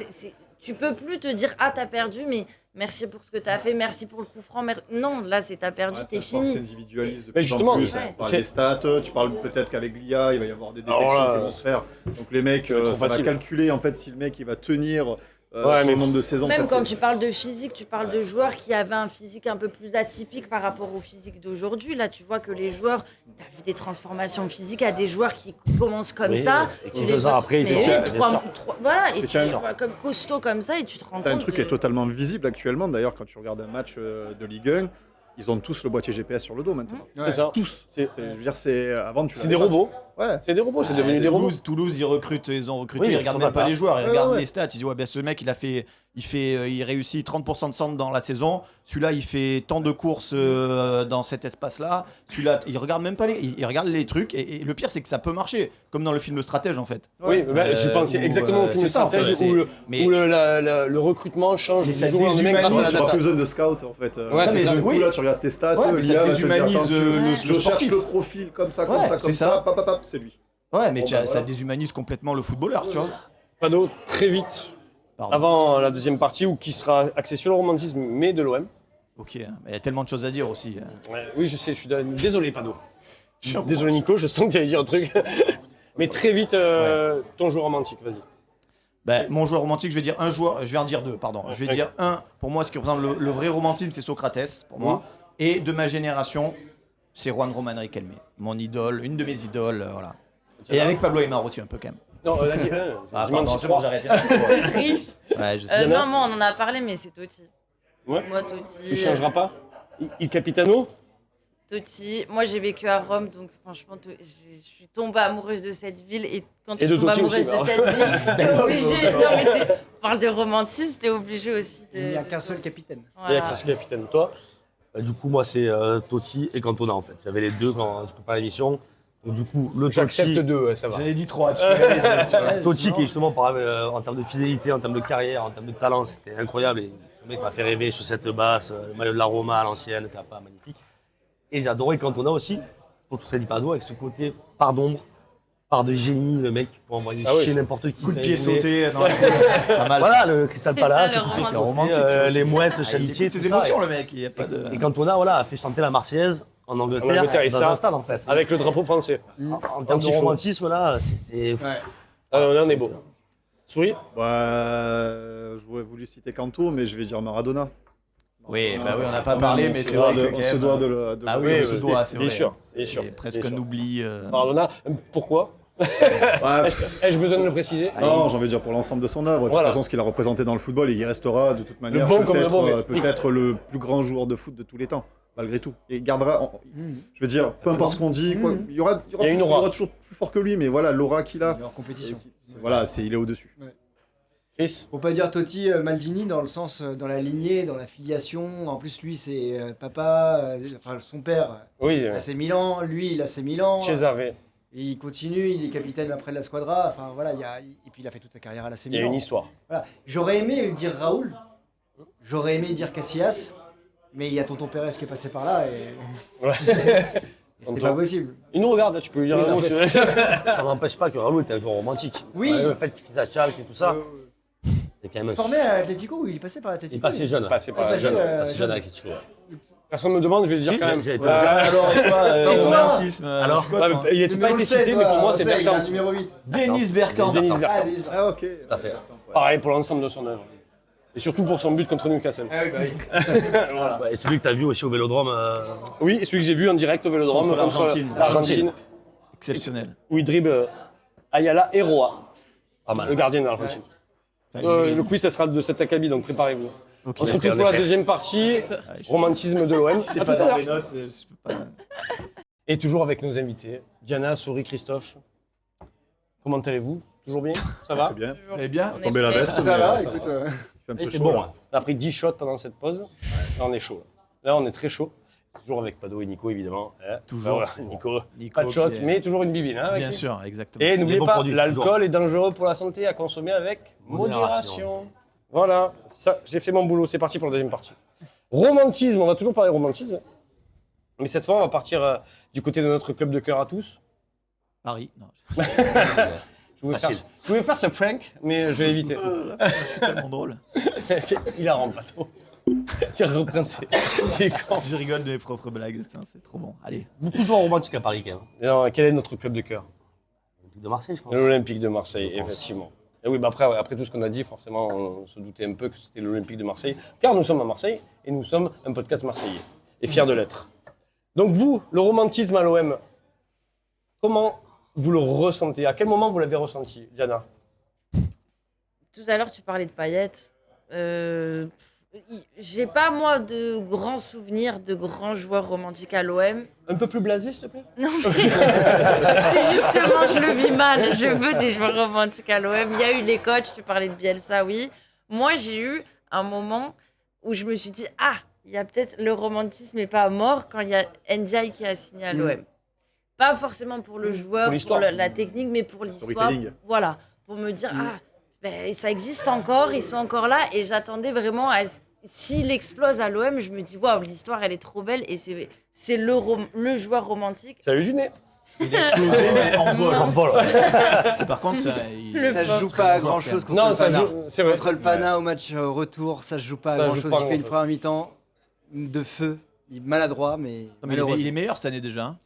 Tu peux plus te dire ah t'as perdu, mais merci pour ce que tu as fait, merci pour le coup franc. Non, là, t'as perdu, Ouais, t'es ça, force fini. s'individualise de Mais plus justement, en plus. ouais. On parle c'est- des stats, tu parles peut-être qu'avec l'IA, il va y avoir des Alors détections là, qui vont se faire. Donc les mecs, c'est trop ça va facile. calculer en fait si le mec il va tenir Ouais, son mais- nombre de saisons. Même passées. quand tu parles de physique, tu parles de joueurs qui avaient un physique un peu plus atypique par rapport au physique d'aujourd'hui. Là, tu vois que les joueurs, tu as vu des transformations physiques à des joueurs qui commencent comme Oui, ça. et Tu qui, les 2 ans vois après, ils mais sont- oui, bien voilà, et Et tu tiens, les vois comme costauds comme ça et tu te rends T'as un compte. truc qui est totalement visible actuellement. D'ailleurs, quand tu regardes un match de Ligue 1, ils ont tous le boîtier GPS sur le dos maintenant. C'est ça. Tous. C'est Je veux dire, c'est avant tu c'est des l'avais pas. robots. Ouais. C'est des robots, c'est devenu des robots. Toulouse, ils ont recruté, Oui, ils ils regardent sont même pas pas les joueurs, ils Ouais, regardent ouais. les stats. Ils disent ouais, ben ce mec, il réussit 30% de centre dans la saison. Celui-là, il fait tant de courses dans cet espace-là. Celui-là, ils regardent même pas ils regardent les trucs. Et le pire, c'est que ça peut marcher, comme dans le film Stratège en fait. Oui, bah, je pensais où, exactement au film c'est ça, en fait, Stratège c'est- où, mais- où le recrutement change Mais du ça jour au lendemain grâce à déshumanise, la Tu n'as data. pas besoin de scout en fait. Ouais, c'est mais ça. du coup, Oui. là, tu regardes tes stats. Ouais, mais ça l'IA va te déshumanise, dire, attends, le je cherche sportif. le profil comme ça, Ouais, comme c'est ça. Pap, pap, pap, c'est lui. Ouais, mais Bon, ça voilà. déshumanise complètement le footballeur, tu vois. Pado, très vite, Pardon. avant la deuxième partie, où qui sera axée sur le romantisme, mais de l'OM. Ok, mais il y a tellement de choses à dire aussi. Ouais, oui, je sais, je suis désolé, Pado. Désolé, Nico, je sens que tu allais dire un truc. Mais très vite, ton joueur romantique, vas-y. Ben, mon joueur romantique, je vais en dire deux, pardon. Je vais Ouais. dire un, pour moi, ce qui représente le vrai romantisme, c'est Socrates, pour moi. Et de ma génération, c'est Juan Román Riquelme, mon idole, une de mes idoles, voilà. Et avec Pablo Aimar aussi, un peu quand même. Non, vas-y, Ah, dis-moi pardon, si c'est trois. bon, j'arrête. Triche. Ouais, je sais. Non, moi, on en a parlé, mais c'est Totti. Ouais. Moi, Totti. Tu changeras pas Il Capitano Totti. Moi, j'ai vécu à Rome, donc franchement, je suis tombée amoureuse de cette ville. Et quand Et tu de tombes Totti amoureuse aussi, de cette ville, t'es obligé. Non, mais on parle de romantisme, t'es obligé aussi de. Il n'y a qu'un seul capitaine. Il y a Voilà. que capitaine, toi. Du coup, moi, c'est Totti et Cantona en fait. J'avais les deux quand je préparais l'émission. Donc, du coup, le J'accepte Totti, deux, ouais, ça va. J'en ai dit trois, tu peux y aller, tu vois. Totti qui est justement en termes de fidélité, en termes de carrière, en termes de talent, c'était incroyable. Et ce mec m'a fait rêver, chaussettes basses, le maillot de la Roma à l'ancienne, pas magnifique. Et j'ai adoré Cantona aussi, pour tout ça dit Pado, avec ce côté part d'ombre, part de génie, le mec pour envoyer Ah oui. chier n'importe qui. Coup de quand pied il voulait. sauté, non, pas mal. Voilà, le Crystal C'est Palace, ça, le le romantisme. C'est romantique, ça aussi. les mouettes, le Ah, il chalutier, écoute tout ses ça. émotions, le mec, il n'y a pas de. Et Cantona, voilà, a fait chanter la Marseillaise en Angleterre, En Angleterre, et dans ça, un stade en fait. Avec le drapeau français. En termes de Antifaux. romantisme, là, c'est. Ouais. Ah, là, on est beau. Souris Je voulais voulu citer Canto, mais je vais dire Maradona. Oui, bah oui, on n'a pas parlé, mais c'est vrai que quand On se même. doit de le. Ah oui, Oui, on se oui, doit, c'est bien vrai. sûr, bien sûr, C'est presque bien un sûr. oubli. Maradona, pourquoi Ouais, Ai-je besoin de le préciser non, j'ai envie de dire pour l'ensemble de son œuvre. De toute Voilà. façon, ce qu'il a représenté dans le football, et il restera de toute manière bon comme le mauvais. peut-être le plus grand joueur de foot de tous les temps, malgré tout. Et il gardera, je veux dire, peu importe ce qu'on dit, quoi, il y aura Il y a une aura. toujours plus fort que lui, mais voilà, l'aura qu'il a, Leur compétition. voilà, il est au-dessus. Chris Faut pas dire Totti Maldini dans le sens, dans la lignée, dans la filiation. En plus, lui, c'est papa, enfin son père, Oui, il a ses Milan, lui, il a ses Milan. Cesare. Et il continue, il est capitaine après de la Squadra. Enfin voilà, et puis il a fait toute sa carrière à l'AC Il y a Milan. une histoire. Voilà. J'aurais aimé dire Raoul, j'aurais aimé dire Casillas, mais il y a Tonton Pérez qui est passé par là et, Ouais. et c'est pas possible. Il nous regarde, tu peux lui dire Oui, un mot. après, c'est- Ça n'empêche pas que Raoul était un joueur romantique. Oui. Le fait qu'il fasse à Schalke et tout ça, c'est quand même. Formé à Atlético ou il passait par Atlético Il est passé jeune. Passé par- Passé jeune. passé, Passé jeune jeune. avec Atletico. Personne ne me demande, je vais le dire Si, quand même. j'ai été- Alors, toi, Et toi romantisme, Alors, c'est quoi, Ouais, toi mais il n'était pas été cité, mais pour moi, c'est Bergkamp. Bergkamp. Numéro 8. Denis Bergkamp. Denis Ah, Bergkamp. Denis. Ah ok. Tout à fait. Pareil pour l'ensemble de son œuvre. Et surtout pour son but contre Newcastle. Ah oui, bah oui. Ouais, et c'est lui que tu as vu aussi au Vélodrome. Oui, et celui que j'ai vu en direct au Vélodrome Contre l'Argentine. l'Argentine, Exceptionnel. où il dribble Ayala et Roa, Pas le mal. gardien de l'Argentine. Le quiz, ça sera de cet acabit, donc préparez-vous. Ok. On se retrouve pour la deuxième partie, romantisme de l'OM. C'est À pas tout à dans l'heure. mes notes, je peux pas. Et toujours avec nos invités, Diana, Souris, Christophe. Comment allez-vous? Toujours bien? Ça va? Très bien. Vous allez bien On est Tomber la prêts. veste. Ça va, mais écoute. Il fait un peu C'est chaud, bon. là. Hein. On a pris 10 shots pendant cette pause. Là, on est chaud. Là, on est très chaud. Toujours avec Pado et Nico, évidemment. Toujours. Voilà, Nico. Nico Pas de shot, qui est- mais toujours une bibine. Hein, avec Bien lui. sûr, exactement. Et n'oubliez bons pas, produits, l'alcool toujours. est dangereux pour la santé à consommer avec modération. Modération. Voilà, ça, j'ai fait mon boulot. C'est parti pour la deuxième partie. Romantisme, on va toujours parler romantisme. Mais cette fois, on va partir du côté de notre club de cœur à tous. Paris. Non, Je voulais, Facile. je voulais faire ce prank, mais je vais éviter. je suis tellement drôle. Il a rendu pas trop. Tu reprends ses camps. Je rigole de mes propres blagues, c'est trop bon. Allez. Beaucoup de joueurs romantiques à Paris, quand même. Et alors, quel est notre club de cœur? L'Olympique de Marseille, je pense. L'Olympique de Marseille, Je pense. effectivement. Et oui, bah après tout ce qu'on a dit, forcément, on se doutait un peu que c'était l'Olympique de Marseille, car nous sommes à Marseille et nous sommes un podcast marseillais, et fiers de l'être. Donc vous, le romantisme à l'OM, comment vous le ressentez? À quel moment vous l'avez ressenti, Diana? Tout à l'heure, tu parlais de Payet. J'ai pas, moi, de grands souvenirs de grands joueurs romantiques à l'OM. Un peu plus blasé, s'il te plaît? Non, mais c'est justement, je le vis mal. Je veux des joueurs romantiques à l'OM. Il y a eu les coachs, tu parlais de Bielsa, oui. Moi, j'ai eu un moment où je me suis dit, ah, il y a peut-être le romantisme n'est pas mort quand il y a Ndiaye qui a signé à l'OM. Pas forcément pour le joueur, pour l'histoire. la technique, mais pour l'histoire. Storytelling. Voilà, pour me dire, ah, ben, ça existe encore, ils sont encore là. Et j'attendais vraiment, s'il explose à l'OM, je me dis, waouh, l'histoire, elle est trop belle. Et c'est le joueur romantique. Ça a eu du nez. Il a explosé, mais en vol. En vol, ouais. Par contre, ça Ça se joue pas à grand chose contre Non, le ça Pana. joue, c'est vrai. Contre le Pana au match retour, ça se joue pas Ça à se grand joue chose. pas à Il fait une grand-chose. première mi-temps de feu. Il est maladroit, mais. Non, mais malheureusement. il est meilleur cette année déjà. Hein.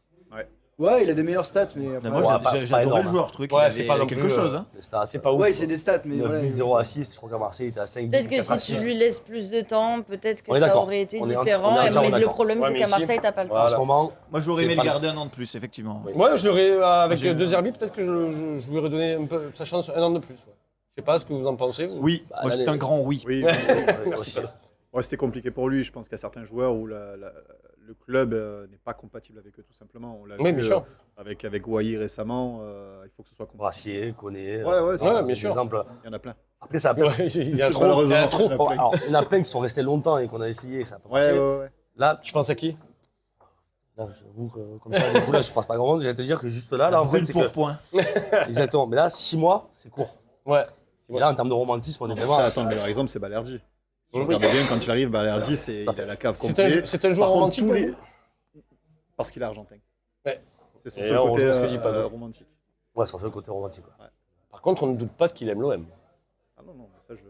Ouais, il a des meilleures stats, mais. après, Moi, Ouais, j'ai pas adoré énorme, le joueur. Je trouvais Ouais, qu'il c'est avait, pas il non avait quelque plus, chose. Hein. Les stats, C'est pas ouf. Ouais, c'est des stats, mais. 9 voilà. buts, 0 assists. Je crois qu'à Marseille, il était à 5 buts. Peut-être que 4 si tu assists. lui laisses plus de temps, peut-être que On est ça d'accord. aurait été On est différent. entièrement Mais le d'accord. problème, Ouais, c'est mais qu'à si- Marseille, t'as pas le temps. En Voilà. ce moment, Moi, j'aurais C'est aimé pas le le- garder un an de plus, effectivement. Oui. Ouais, je l'aurais, avec J'ai- deux Zerbi, peut-être que je lui aurais donné un peu sa chance, un an de plus. Ouais. Je sais pas ce que vous en pensez. vous. Oui, Bah, moi, c'est l'année- un grand oui. Oui, aussi. ouais, c'était compliqué pour lui. Je pense qu'il y a certains joueurs où le club n'est pas compatible avec eux, tout simplement. On l'a Oui, vu bien sûr. avec Wai récemment. Il faut que ce soit compatible. Brassier, Koné. Ouais, c'est Ouais, ça. bien sûr. Exemple. Il y en a plein. Après, ça a Ouais, il y a C'est trop. malheureusement. Il y a trop. Il y en a plein. Alors, il y en a plein qui sont restés longtemps et qu'on a essayé, ça n'a pas Ouais, marché. ouais. Là, Tu penses à qui? là, j'avoue que comme ça, du coup, là, je pense pas grand monde. J'allais te dire que juste là, en fait, Brûle c'est pour que. point. Exactement. Mais là, 6 mois, c'est court. Ouais. Et là, en termes de romantisme, on est Ça, vraiment. attends, le meilleur exemple, c'est Balerdi. Si tu Oui. regardes bien, quand il arrive, Balerdi, c'est il Tout à fait. a la cave C'est complète. un joueur Par contre, romantique. tous pour les- vous Parce qu'il est argentin. Ouais. C'est son Et seul là, on côté rejoint ce que dit Pablo. romantique. Ouais, c'est le côté romantique. Ouais. Par contre, on ne doute pas qu'il aime l'OM. Ah non, ça, je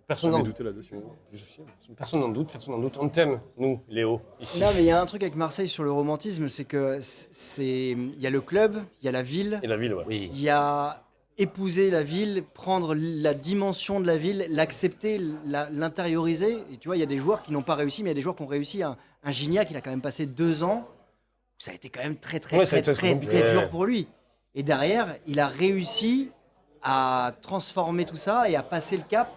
Personne jamais n'en douté là-dessus. Personne n'en doute, personne n'en doute. On t'aime, nous, Léo. Ici. Non, mais il y a un truc avec Marseille sur le romantisme, c'est que il y a le club, il y a la ville, Et la ville, ouais. Oui. il y a épouser la ville, prendre la dimension de la ville, l'accepter, l'intérioriser. Et tu vois, il y a des joueurs qui n'ont pas réussi, mais il y a des joueurs qui ont réussi. Un Gignac, il a quand même passé 2 ans où ça a été quand même très Ouais, ça a été très compliqué. dur pour lui. Et derrière, il a réussi à transformer tout ça et à passer le cap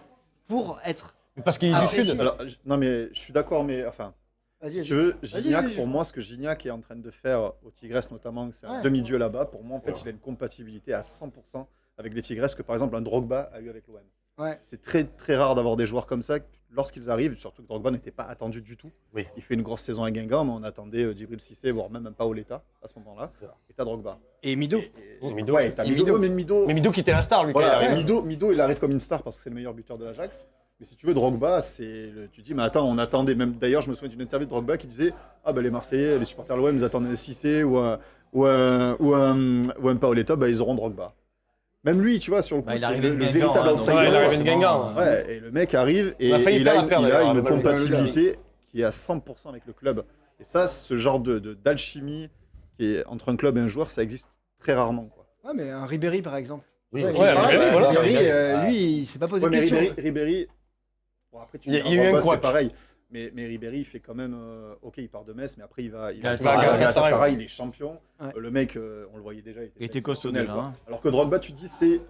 pour être. Parce qu'il est du Apprécié. Sud. Alors, non, mais je suis d'accord, mais enfin, Vas-y, si vas-y. tu veux, Vas-y, Gignac, vas-y. pour moi, ce que Gignac est en train de faire au Tigres notamment, c'est un Ouais. demi-dieu là-bas. Pour moi, en fait, il a une compatibilité à 100% avec les Tigres que, par exemple, un Drogba a eu avec l'OM. Ouais. C'est très, très rare d'avoir des joueurs comme ça lorsqu'ils arrivent, surtout que Drogba n'était pas attendu du tout. Oui. Il fait une grosse saison à Guingamp, mais on attendait Djibril Cissé, voire même un Paoletta à ce moment-là. C'est vrai. Et t'as Drogba. Et Mido. Mido. Ouais, t'as Et Mido. Mido. Mais Mido, Mais Mido qui était la star, lui, quand il voilà, arrive. Mido, il arrive comme une star parce que c'est le meilleur buteur de l'Ajax. Mais si tu veux, Drogba, tu dis, mais attends, on attendait même. D'ailleurs, je me souviens d'une interview de Drogba qui disait, ah ben les Marseillais, les supporters de l'OM, ils attendaient un Cissé ou un Paoletta, bah, ils auront Drogba. Même lui, tu vois, sur le coup, Bah, il c'est arrivait de le Guingamp, véritable hein, outsider. Ouais, il arrivait de forcément, Guingamp. Ouais, et le mec arrive et On a failli il faire a, la paire, il a d'ailleurs, une avec le compatibilité qui est à 100% avec le club. Et ça, ce genre d'alchimie qui est entre un club et un joueur, ça existe très rarement. Quoi. Ouais, mais un Ribéry, par exemple. Oui, Ouais, oui. Ouais, pareil, Ribéry, voilà. Ribéry, lui, il s'est pas posé Ouais, de mais questions. Ribéry, bon, après, tu Il y a verras, eu un Drogba, couac. c'est pareil. Mais Ribéry, il fait quand même. Ok, il part de Metz, mais après, il va à Galatasaray, Galatasaray, il est champion. Ouais. Le mec, on le voyait déjà. Il était costaud exceptionnel, déjà, quoi. hein. Alors que Drogba, tu te dis, c'est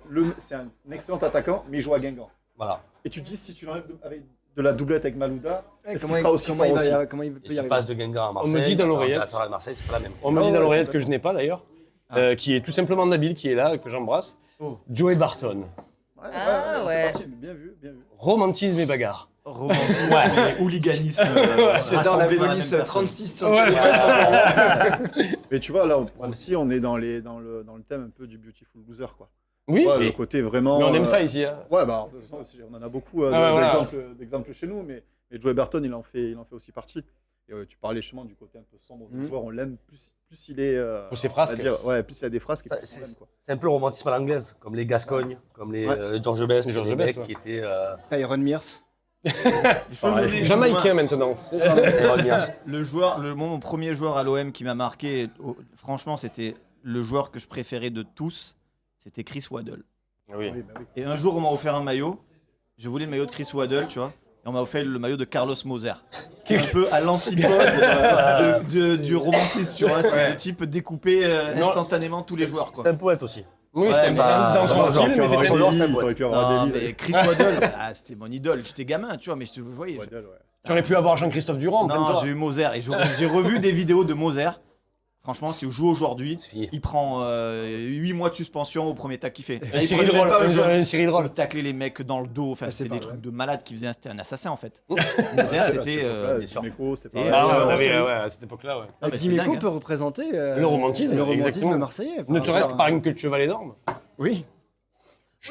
un excellent attaquant, mais il joue à Guingamp. Voilà. Et tu te dis, si tu l'enlèves avec de la doublette avec Malouda, Ouais, est-ce qu'il sera aussi comment fort il va aussi y- comment il peut Et y tu arriver. passes de Guingamp à Marseille. me dit dans l'oreillette. Galatasaray à Marseille, c'est pas la même. On me Ah dit ouais, dans l'oreillette que complètement. je n'ai pas, d'ailleurs, Ah. qui est tout simplement Nabil, qui est là, que j'embrasse. Oh. Joey Barton. Ouais, Ah, ouais. ouais. fait partie, bien vu, bien vu. Romantisme et bagarre. Romantisme et hooliganisme. C'est dans la rassemblés dans la police même personne. 36 sur Ouais. Mais tu vois, là aussi, on est dans le thème un peu du beautiful loser, quoi. Oui, Ouais, mais, le côté vraiment. mais on aime ça ici. Hein. Ouais, bah, ça aussi, on en a beaucoup Ah ouais, voilà. d'exemples chez nous, mais Joey Barton, il en fait aussi partie. Et tu parlais justement du côté un peu sombre du Mhm. joueur, on l'aime plus il est. Pour ses frasques. on va dire, ouais, plus il a des phrases qui Ça, plus on l'aime, quoi. C'est un peu le romantisme à l'anglaise, comme les Gascognes, comme les Ouais. Georges Best, Les Georges les Best, mecs ouais. qui étaient. Tyron Mears. Pareil. Jamaïcain maintenant. Mon premier joueur à l'OM qui m'a marqué, franchement, c'était le joueur que je préférais de tous, c'était Chris Waddle. Oui. Oui, bah oui. Et un jour, on m'a offert un maillot. Je voulais le maillot de Chris Waddle, tu vois. Et on m'a offert le maillot de Carlos Moser. Qui est un peu à l'antipode du romantisme, tu vois. C'est le type découpé instantanément tous les joueurs, quoi. C'est un poète aussi. Oui, Ouais, c'était mais dans son T'aurais style, pu mais avoir c'était Waddle, Deli, c'est un t'aurais pu Non, avoir Deli. mais Chris Waddle, c'était mon idole. J'étais gamin, tu vois, mais je voyais. Waddle, ouais. J'aurais pu avoir Jean-Christophe Durand. Non, plein de j'ai eu Moser. Et j'ai revu des vidéos de Moser. Franchement, si on joue aujourd'hui, C'est fini. il prend 8 mois de suspension au premier tac qu'il fait. Un Il Cyril prenait même Roll, pas un jeune. un Cyril Roll. Tacler les mecs dans le dos, enfin, Ah, c'est c'était pas des vrai. trucs de malade qu'il faisait. C'était un assassin en fait. Moser, c'était. Bien sûr. sûr. C'était Et, pareil. Ah ouais, ouais, ouais, c'est- ouais, à cette époque-là, ouais. Non, mais c'est Dimeco dingue, hein. peut représenter Le romantisme, exactement. marseillais. Ne serait-ce que par une... une queue de cheval énorme. Oui.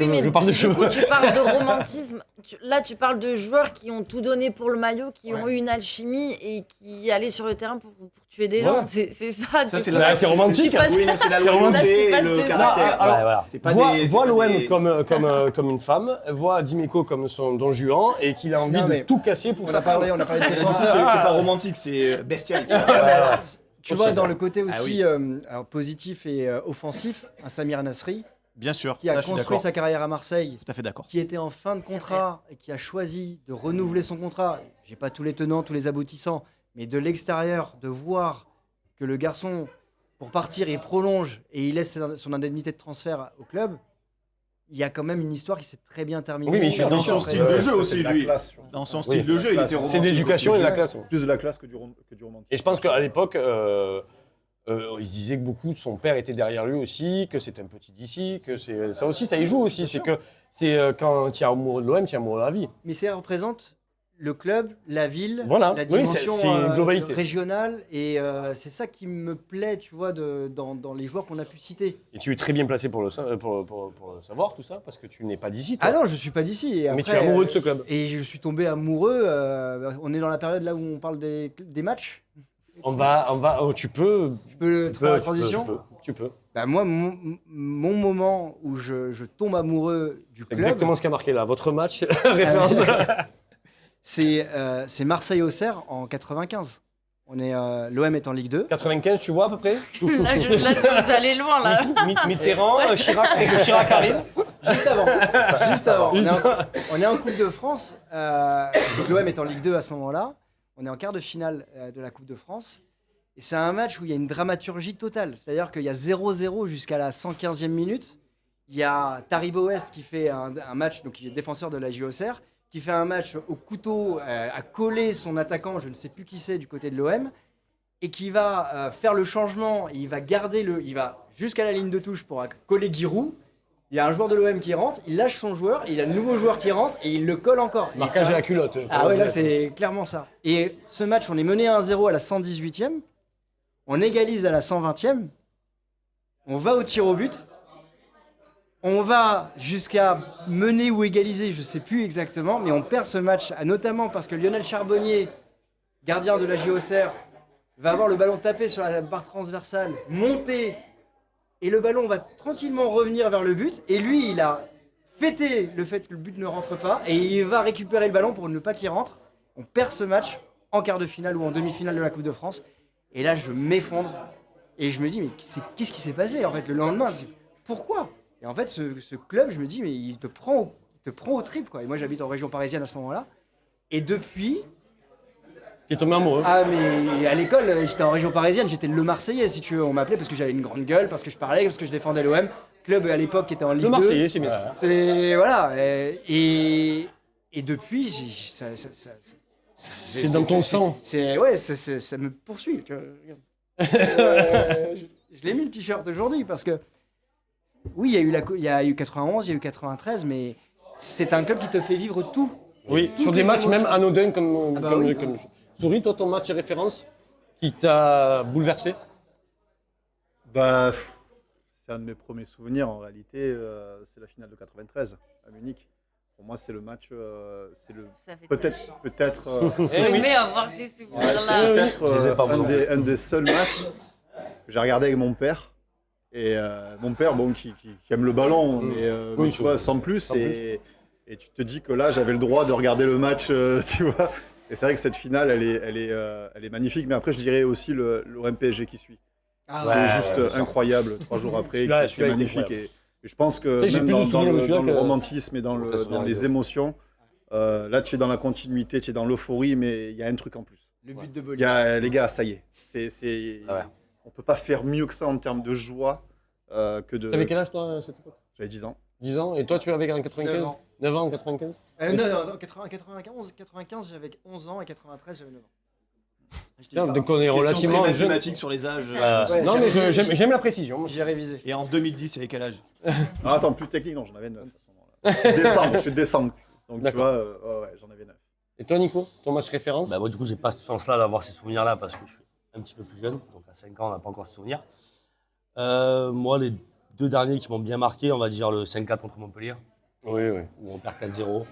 Oui, mais Je parle de du cheveux. coup, tu parles de romantisme. Là, tu parles de joueurs qui ont tout donné pour le maillot, qui ont eu une alchimie et qui allaient sur le terrain pour tuer des Voilà. gens. C'est ça. Ça, du c'est coup. la c'est romantique. Oui, mais c'est la C'est romantique. loyauté et Là, le tu passes de ça. caractère. Alors, Ouais, voilà. C'est pas Vois des. c'est vois pas l'OM des- comme une femme, vois Dimeco comme son Don Juan et qu'il a envie Non, de mais tout casser pour On sa a parlé de Du coup, c'est défenseurs. pas romantique, c'est bestial. tu vois. Tu vois, dans le côté Ah aussi oui. alors, positif et offensif, un Samir Nasri Bien sûr, qui a ça, je suis construit d'accord. sa carrière à Marseille, Tout à fait d'accord. qui était en fin de contrat et qui a choisi de renouveler son contrat. J'ai pas tous les tenants, tous les aboutissants, mais de l'extérieur, de voir que le garçon, pour partir, il prolonge et il laisse son indemnité de transfert au club. Il y a quand même une histoire qui s'est très bien terminée. Oui, bien sûr, Dans bien son sûr. style de jeu C'est aussi, de la lui. classe, surtout. Dans son Oui, style de jeu, il était romantique. C'est de l'éducation aussi. et de la classe. ouais. Plus de la classe que du romantisme. Et je pense qu'à l'époque, il se disait que beaucoup, son père était derrière lui aussi, que c'était un petit d'ici, que c'est ça aussi, ça y joue aussi. C'est que c'est quand tu es amoureux de l'OM, tu es amoureux de la vie. Mais ça représente le club, la ville, Voilà. la Oui, dimension c'est une globalité. régionale. Et c'est ça qui me plaît, tu vois, dans les joueurs qu'on a pu citer. Et tu es très bien placé pour le savoir tout ça, parce que tu n'es pas d'ici. toi. Ah non, je suis pas d'ici. Et mais après, tu es amoureux de ce club. Et je suis tombé amoureux. On est dans la période là où on parle des matchs. Tu peux. Je peux faire la transition. Tu peux. Bah, moi, mon moment où je tombe amoureux du club, Exactement ce qu'a marqué là. Votre match, référence. c'est Marseille-Auxerre en 95. L'OM est en Ligue 2. 95, tu vois à peu près. Là, vous allez loin, là. Mitterrand, Chirac arrive. Juste avant. Juste avant. On est en Coupe de France. Donc l'OM est en Ligue 2 à ce moment-là. On est en quart de finale de la Coupe de France. Et c'est un match où il y a une dramaturgie totale. C'est-à-dire qu'il y a 0-0 jusqu'à la 115e minute. Il y a Taribo West qui fait un match, donc il est défenseur de la JOCR, qui fait un match au couteau, à coller son attaquant, je ne sais plus qui c'est, du côté de l'OM, et qui va faire le changement. Il va il va jusqu'à la ligne de touche pour coller Giroud. Il y a un joueur de l'OM qui rentre, il lâche son joueur, il y a le nouveau joueur qui rentre et il le colle encore. Marquage à la culotte. Ah ouais, là c'est clairement ça. Et ce match, on est mené 1-0 à la 118e, on égalise à la 120e, on va au tir au but, on va jusqu'à mener ou égaliser, je sais plus exactement, mais on perd ce match, notamment parce que Lionel Charbonnier, gardien de la JOCR, va avoir le ballon tapé sur la barre transversale, monter, et le ballon va tranquillement revenir vers le but, et lui, il a fêté le fait que le but ne rentre pas, et il va récupérer le ballon pour ne pas qu'il rentre. On perd ce match en quart de finale ou en demi-finale de la Coupe de France, et là, je m'effondre, et je me dis, mais qu'est-ce qui s'est passé, en fait, le lendemain? Pourquoi? Et en fait, ce club, je me dis, mais il te prend au trip, quoi. Et moi, j'habite en région parisienne à ce moment-là, et depuis... Tu es tombé amoureux. Ah, mais à l'école, j'étais en région parisienne, j'étais le Marseillais, si tu veux. On m'appelait parce que j'avais une grande gueule, parce que je parlais, parce que je défendais l'OM. Club à l'époque qui était en Ligue 2. Le Marseillais, c'est bien ça. Et voilà. Et depuis, C'est dans ton sang. Ouais, ça me poursuit. Tu vois, je l'ai mis le t-shirt aujourd'hui parce que oui, il y a eu 91, il y a eu 93, mais c'est un club qui te fait vivre tout. Oui, Toutes sur des les matchs émotions. même anodins comme. Ah bah comme- oui. comme- Souris, toi, ton match référence qui t'a bouleversé? Bah, c'est un de mes premiers souvenirs en réalité. C'est la finale de 93 à Munich. Pour moi, c'est le match. C'est le Ça fait peut-être. Eh oui. Mais avoir ces Ouais, souvenirs-là. c'est peut-être Je les ai pas, vous non un des seuls matchs que j'ai regardé avec mon père. Et mon père, bon, qui aime le ballon, mais Oui, tu vois, sans plus. sans Et Et tu te dis que là, j'avais le droit de regarder le match, tu vois. Et c'est vrai que cette finale, elle est magnifique. Mais après, je dirais aussi l'OM PSG qui suit. Ah C'est ouais. juste incroyable, 3 jours après, Celui-là qui est était magnifique. incroyable. Et je pense que J'ai même plus de dans souvenirs de celui-là le que- romantisme et dans Ça se les regarde. émotions, là, tu es dans la continuité, tu es dans l'euphorie, mais il y a un truc en plus. Le but de Il Boli. y a, les gars, ça y est. Ah ouais. On peut pas faire mieux que ça en termes de joie que de. T'avais quel âge toi à cette époque? J'avais 10 ans. 10 ans. Et toi tu avais en 95? 9 ans. 9 ans en 95? Non, 95, j'avais 11 ans et 93, j'avais 9 ans. J'étais Tiens, super donc on est Question relativement très jeune. mathématique sur les âges. Ouais, Non mais j'ai- j'aime la précision. J'ai révisé. Et en 2010, il y avait quel âge? Non, attends, plus technique, non, j'en avais 9 à ce moment-là. Je suis de décembre. Donc tu D'accord. vois, ouais, j'en avais 9. Et toi Nico, ton match référence? Bah, moi, du coup, j'ai pas cette chance-là d'avoir ces souvenirs-là parce que je suis un petit peu plus jeune. Donc, à 5 ans, on n'a pas encore ces souvenirs. Moi, les 2 derniers qui m'ont bien marqué, on va dire le 5-4 contre Montpellier, Oui, oui. où on perd 4-0.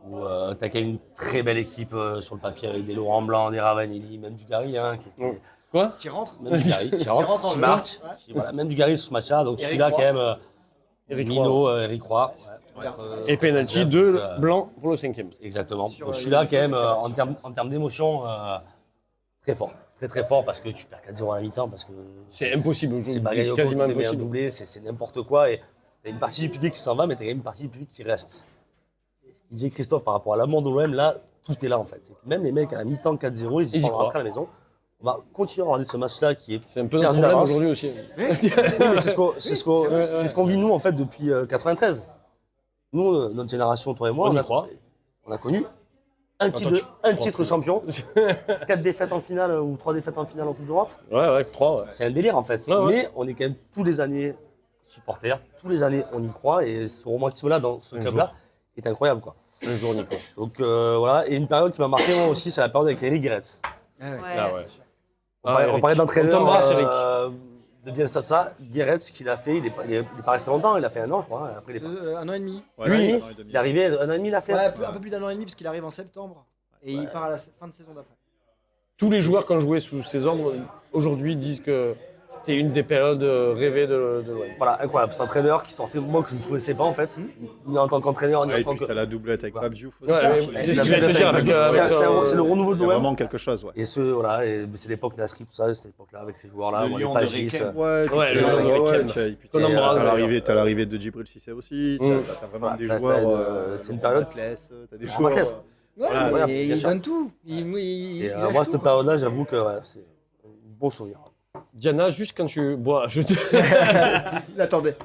Où t'as quand même une très belle équipe sur le papier avec des Laurent Blanc, des Ravanelli, même du Gary, hein, qui était- Ouais. Quoi? Qui rentre même du Gary, qui rentre rentre, en qui jeu. marque. Ouais. Voilà, même du Gary sur ce match-là. Donc, Eric celui-là, quand Roy. même, Eric Mino, Eric Roy. Ouais, Et penalty donc, de blanc pour le 5e. Exactement. Sur, Donc, celui-là, quand même, une en termes d'émotion, très fort. Très, très fort parce que tu perds 4-0 à la mi-temps. Parce que C'est impossible aujourd'hui. c'est Bagayoko qui Quasiment te met un impossible. doublé, c'est n'importe quoi. Et t'as une partie du public qui s'en va, mais t'as quand même une partie du public qui reste. Et ce qu'il disait Christophe par rapport à l'amour de l'OM, là, tout est là en fait. C'est que même les mecs à la mi-temps 4-0, ils Ils y y sont croient. rentrés à la maison. On va continuer à regarder ce match-là qui est. C'est un peu notre perdu problème d'avance. aujourd'hui aussi. Oui, mais c'est ce qu'on vit nous en fait depuis 93. Nous, notre génération, toi et moi, On y a, croit. on a connu un titre champion, 4 défaites en finale ou 3 défaites en finale en Coupe d'Europe. Ouais, 3. C'est un délire en fait. Ouais, ouais. Mais on est quand même tous les années supporters, tous les années on y croit et ce romantisme-là dans ce Un club-là est incroyable quoi. Un jour Nico. Donc voilà, et une période qui m'a marqué moi aussi, c'est la période avec Eric Guéret. Ah ouais. Ouais. Ah ouais. On parlait d'entraîneur. On t'embrasse, Eric. De Bielsa, ça. Guéret, ce qu'il a fait, il est pas resté longtemps, il a fait 1 an je crois. Après, il est parti. 1 an et demi. Ouais, Lui, ouais, Il est arrivé 1 an et demi, il a fait. Ouais, un peu plus d'1 an et demi parce qu'il arrive en septembre. Et il part à la fin de saison d'après. Tous les joueurs qui ont joué sous ses ordres aujourd'hui disent que c'était une des périodes rêvées de l'OM. Voilà, incroyable. C'est un entraîneur qui sortait, moi que je ne connaissais pas en fait, ni en tant qu'entraîneur, ni Ouais, en et tant puis que. t'as la doublette avec Voilà. Babdiouf. Ouais, mais c'est ce que j'allais te dire avec C'est le renouveau Il de y a l'OM. vraiment quelque chose, ouais. Et voilà, et c'est l'époque Nasri, tout ça, cette époque-là avec ces joueurs-là, Le moi, les lion de Pagis. Riquelme. Ouais, puis Ouais, tu- le ouais, Riquelme. et puis Qu'on embrasse, d'ailleurs. t'as l'arrivée de Djibril Cissé aussi. Mm. T'as vraiment Voilà, des t'as joueurs. c'est une période- T'as des Ah, joueurs. Barclays. Ouais, Voilà, mais bien il sûr. donne tout. Il Et lâche moi, tout, cette quoi. période-là, j'avoue que ouais, c'est un bon souvenir. Diana, juste quand tu bois, Il attendait.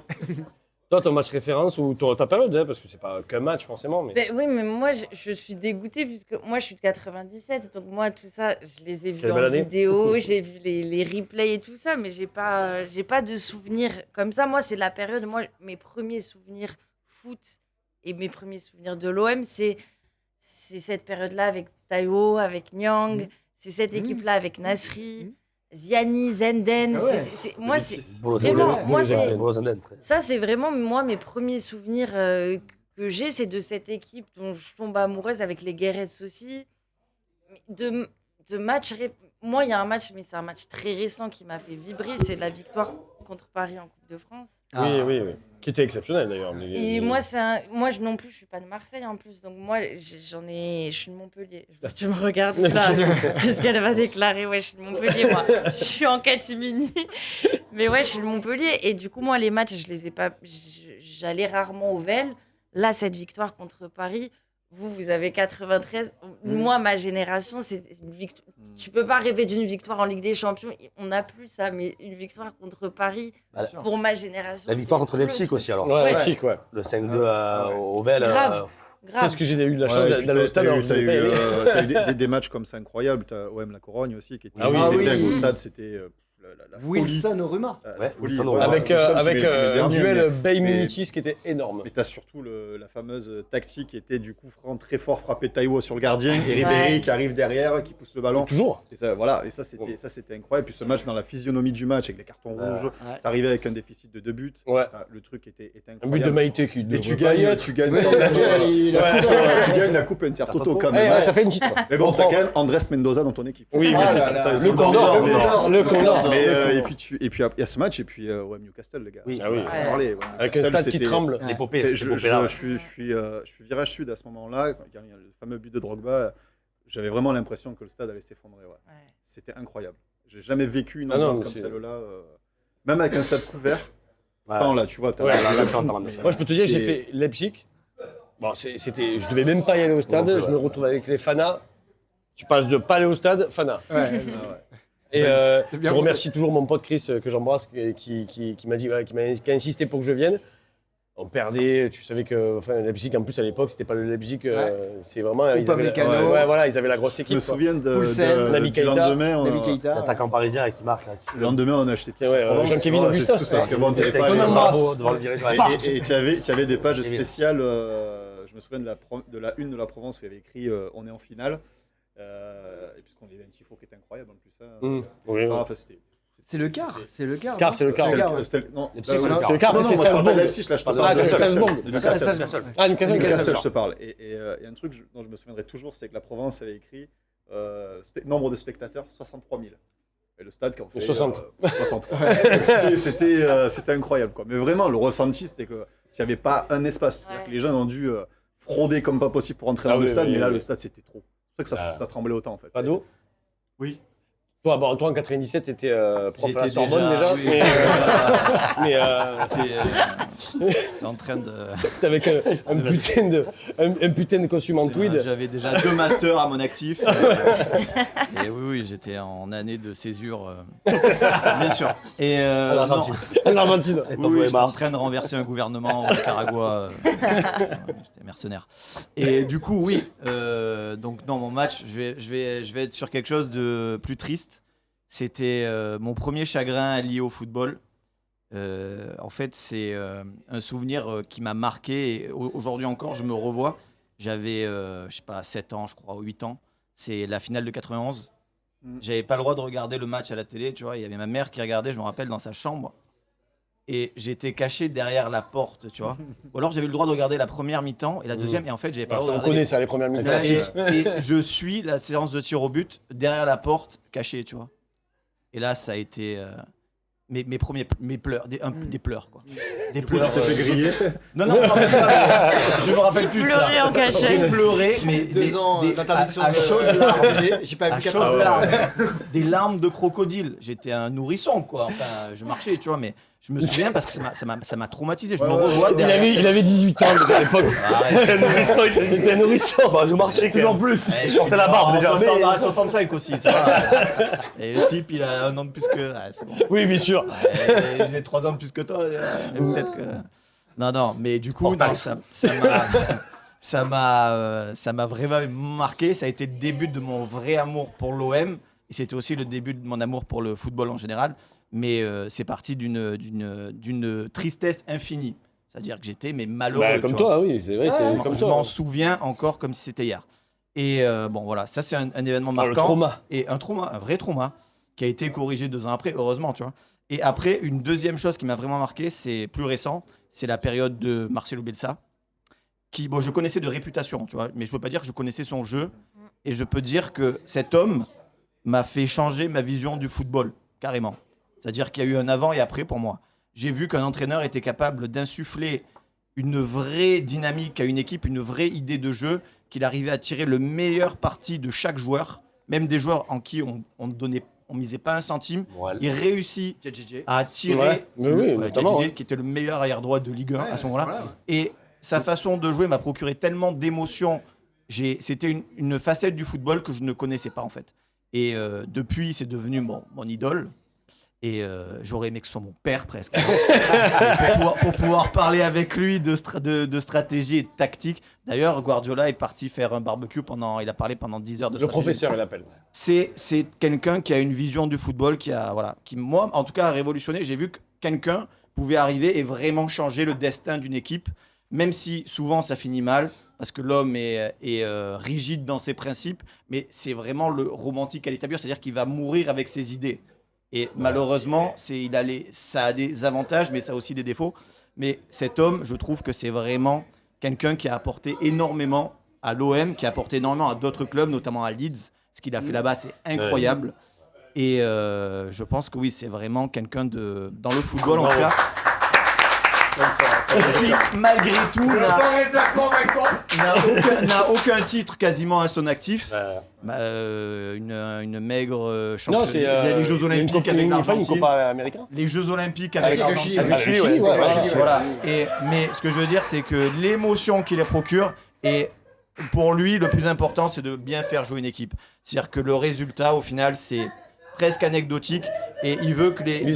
toi ton match référence ou ta période, hein, parce que c'est pas qu'un match forcément, mais Ben oui, mais moi, je suis dégoûtée puisque moi, je suis de 97. Donc, moi, tout ça, je les ai vus Quelle en belle année. vidéo, j'ai vu les replays et tout ça, mais j'ai pas de souvenirs comme ça. Moi, c'est la période, moi, mes premiers souvenirs foot et mes premiers souvenirs de l'OM, c'est cette période-là avec Taiwo, avec Nyang, c'est cette équipe-là avec Nasri, Ziani, Zenden. Ah ouais. Moi, c'est. Bolo Vraiment, Zenden, moi, Bolo c'est- Zenden, Bolo Zenden, très- Ça, c'est vraiment, moi, mes premiers souvenirs que j'ai, c'est de cette équipe dont je tombe amoureuse avec les Guérets aussi. Mais de matchs. Moi, il y a un match, mais c'est un match très récent qui m'a fait vibrer, c'est la victoire contre Paris en Coupe de France. oui, qui était exceptionnel d'ailleurs. Et moi, non plus, je suis pas de Marseille en plus, donc moi, je suis de Montpellier. Tu me regardes là, parce qu'elle va déclarer, ouais, je suis de Montpellier, moi. Je suis en catimini. Mais ouais, je suis de Montpellier. Et du coup, moi, les matchs, je les ai pas. J'allais rarement au Vel. Là, cette victoire contre Paris, vous avez 93. Moi, ma génération, c'est une victoire. Tu peux pas rêver d'une victoire en Ligue des Champions. On n'a plus ça, mais une victoire contre Paris, Bah, pour ma génération. La victoire c'est contre le Leipzig truc. aussi alors. Ouais, Ouais. chic, ouais. Le 5-2 au Vel. Grave. Grave. Qu'est-ce que j'ai eu de la chance Ouais, et puis d'aller au stade alors que je t'as l'ai eu, pas aimé. t'as eu des matchs comme ça incroyables. T'as OM La Corogne aussi qui était Ah oui, dingue. oui. Au stade, c'était la folie. Wilson Oruma. La Ouais, folie. Wilson Ouais, Oruma. Avec, Wilson, tu avec mets le un dernier, duel mais Bay-Munitis qui était énorme. tu as surtout la fameuse tactique qui était du coup franc très fort frappé Taiwo sur le gardien et Ribéry Ouais. qui arrive derrière, qui pousse le ballon. Toujours. Et ça, voilà, et ça c'était incroyable. Puis ce match dans la physionomie du match avec les cartons rouges, Ouais. t'arrivais avec un déficit de 2 buts. Ouais. Le truc était Un incroyable. but de Maïté qui Et devrait tu pas y gagnes, être. tu gagnes, Ouais, tu gagnes la coupe Intertoto quand Eh, même. ouais, ça fait une titre. Mais bon, On t'as prend- quand même Andrés Mendoza dans ton équipe. Oui, mais Ah c'est là ça. là, Le Condor. Condor. Le Condor. Et puis il y a ce match et puis OM Newcastle, les gars. Oui. Ah oui. On en parlait, OM Avec un Newcastle, stade qui c'était- tremble. Ouais. L'épopée, C'est- cette je, épopée-là. je suis virage sud à ce moment-là. Quand il y a le fameux but de Drogba, j'avais vraiment l'impression que le stade allait s'effondrer. Ouais. Ouais. C'était incroyable. J'ai jamais vécu une Ah non, ambiance mais comme c'est- celle-là. Même avec un stade couvert. Ouais. Tant là, tu vois. t'as- Ouais, Moi, Moi, je peux te dire, j'ai C'était- fait Leipzig. Bon, je devais même pas y aller au stade. Non plus, Je me retrouve avec les fanas. Tu passes de pas aller au stade, fana. Ouais. Ah ouais. Et c'est bien je remercie toujours mon pote Chris que j'embrasse, qui m'a dit, qui a insisté pour que je vienne. On perdait, tu savais que Leipzig en plus à l'époque c'était pas le Leipzig, c'est vraiment ils avaient, Upamecano. voilà, ils avaient la grosse Je équipe. me quoi. souviens Poulsen, Naby du Keita, lendemain. Naby Keita. L'attaquant parisien qui marque là. Le lendemain, on a acheté tout. Jean-Kévin Augustin. Parce que bon, tu C'était pas comme les- un embrasse. bravo devant le virage. Ouais. Et tu avais des pages Kevin. spéciales. Je me souviens de la une de la Provence où il y avait écrit on est en finale. Et puisqu'on avait un tifo qui était incroyable en plus. Oui, Enfin, c'était. C'est le quart. C'est le quart. Quart, non c'est le quart. Non, Leipzig, là, c'est le ouais. quart. C'est le quart, Non, mais c'est non, moi, je parle pas de Salzbourg. Leipzig, là, je te Pardon, parle de Newcastle. Newcastle. Salzbourg. De Newcastle. Newcastle. Ah, Newcastle. Newcastle, je te parle. Et il y a un truc dont je me souviendrai toujours, c'est que la Provence avait écrit nombre de spectateurs 63 000. Et le stade qui en fait 60. 63. C'était incroyable, quoi. Mais vraiment, le ressenti, c'était qu'il n'y avait pas un espace. C'est-à-dire Ouais. que les gens ont dû frauder comme pas possible pour entrer Ah dans le oui, stade, oui, mais là, oui. le stade, c'était trop. C'est pour ça que ça tremblait autant, en fait. Pas d'eau. Oui. Toi, bon, toi en 97, t'étais prof à la J'étais Sorbonne déjà, oui. mais T'es en train de. t'étais avec un putain de costume en tweed. J'avais déjà 2 masters à mon actif. Et oui, j'étais en année de césure. Bien sûr. Et En Argentine. En Argentine. Oui, j'étais en train de renverser un gouvernement au Nicaragua. J'étais mercenaire. Et du coup, oui. Donc, dans mon match, je vais être sur quelque chose de plus triste. C'était mon premier chagrin lié au football. En fait, c'est un souvenir qui m'a marqué. Et aujourd'hui encore, je me revois. J'avais, je sais pas, 7 ans, je crois, ou 8 ans. C'est la finale de 91. J'avais pas le droit de regarder le match à la télé, tu vois. Il y avait ma mère qui regardait, je me rappelle, dans sa chambre. Et j'étais caché derrière la porte, tu vois. Ou alors j'avais le droit de regarder la première mi-temps et la deuxième. Et en fait, j'avais pas le On droit de regarder. connaît ça, les premières minutes Et, classiques. et je suis la séance de tir au but derrière la porte, caché, tu vois. Et là, ça a été mes pleurs, des pleurs, quoi. Des pleurs. Je te fais griller. Non, mais je me rappelle plus de ça. Pleurer en cachette. J'ai pleuré, mais 2 ans d'interdiction à de- chaudes larmes. J'ai pas À vu 4 chaudes ans. larmes. Des larmes de crocodile. J'étais un nourrisson, quoi. Enfin, je marchais, tu vois, mais je me souviens parce que ça m'a traumatisé. Je me revois derrière. Il avait 18 ans à l'époque. Arrête. Il était un nourrisson. Bah, je marchais toujours plus. Je portais la barbe déjà. 65 aussi, ça va. Et le type, il a 1 an de plus que. Ah, c'est bon. Oui, bien sûr. Ouais, j'ai 3 ans de plus que toi. Peut-être que. Non, mais du coup, non, ça m'a vraiment marqué. Ça a été le début de mon vrai amour pour l'OM. Et c'était aussi le début de mon amour pour le football en général. Mais c'est parti d'une tristesse infinie. C'est-à-dire que j'étais malheureux. Bah, tu comme vois. toi, oui, c'est vrai, c'est comme Je toi. m'en souviens encore comme si c'était hier. Et bon, voilà, ça c'est un événement Ah, le marquant. trauma. Et un vrai trauma, qui a été corrigé 2 ans après, heureusement, tu vois. Et après, une deuxième chose qui m'a vraiment marqué, c'est plus récent, c'est la période de Marcelo Bielsa, qui, bon, je connaissais de réputation, tu vois, mais je peux pas dire que je connaissais son jeu. Et je peux dire que cet homme m'a fait changer ma vision du football, carrément. C'est-à-dire qu'il y a eu un avant et après pour moi. J'ai vu qu'un entraîneur était capable d'insuffler une vraie dynamique à une équipe, une vraie idée de jeu, qu'il arrivait à tirer le meilleur parti de chaque joueur, même des joueurs en qui on misait pas un centime. Il réussit JJJ. à tirer Ouais, mais oui, notamment, JJJ, ouais. qui était le meilleur arrière droit de Ligue 1 à ce moment-là. Voilà. Et sa façon de jouer m'a procuré tellement d'émotions. C'était une facette du football que je ne connaissais pas en fait. Et depuis, c'est devenu mon idole. Et j'aurais aimé que ce soit mon père presque. pour pouvoir parler avec lui de stratégie et de tactique. D'ailleurs, Guardiola est parti faire un barbecue il a parlé pendant 10 heures de Le stratégie. professeur, il appelle. C'est quelqu'un qui a une vision du football qui moi, en tout cas, a révolutionné. J'ai vu que quelqu'un pouvait arriver et vraiment changer le destin d'une équipe, même si souvent ça finit mal, parce que l'homme est rigide dans ses principes, mais c'est vraiment le romantique à l'état pur, c'est-à-dire qu'il va mourir avec ses idées. Et malheureusement, ça a des avantages, mais ça a aussi des défauts. Mais cet homme, je trouve que c'est vraiment quelqu'un qui a apporté énormément à l'OM, qui a apporté énormément à d'autres clubs, notamment à Leeds. Ce qu'il a fait là-bas, c'est incroyable. Et je pense que oui, c'est vraiment quelqu'un de dans le football en tout cas. Qui malgré tout n'a aucun titre quasiment à son actif. Une maigre championne. Il y a les Jeux Olympiques avec l'Argentine. Les Jeux Olympiques avec l'Argentine. Avec le Chili, ouais. Voilà. Mais ce que je veux dire, c'est que l'émotion qu'il les procure, et pour lui, le plus important, c'est de bien faire jouer une équipe. C'est-à-dire que le résultat, au final, c'est presque anecdotique, et il veut que les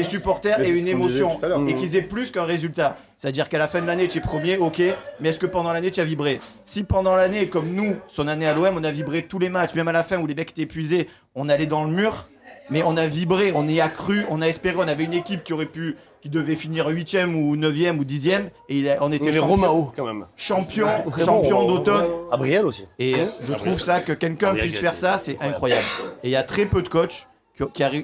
supporters aient une émotion et qu'ils aient plus qu'un résultat. C'est-à-dire qu'à la fin de l'année, tu es premier, ok, mais est-ce que pendant l'année, tu as vibré? Si pendant l'année, comme nous, son année à l'OM, on a vibré tous les matchs, même à la fin où les mecs étaient épuisés, on allait dans le mur, mais on a vibré, on y a cru, on a espéré, on avait une équipe qui devait finir 8e ou 9e ou 10e, et on était les Romao quand même. Champion d'automne. Abriel aussi. Et je trouve ça que quelqu'un puisse faire ça, c'est incroyable. Et il y a très peu de coachs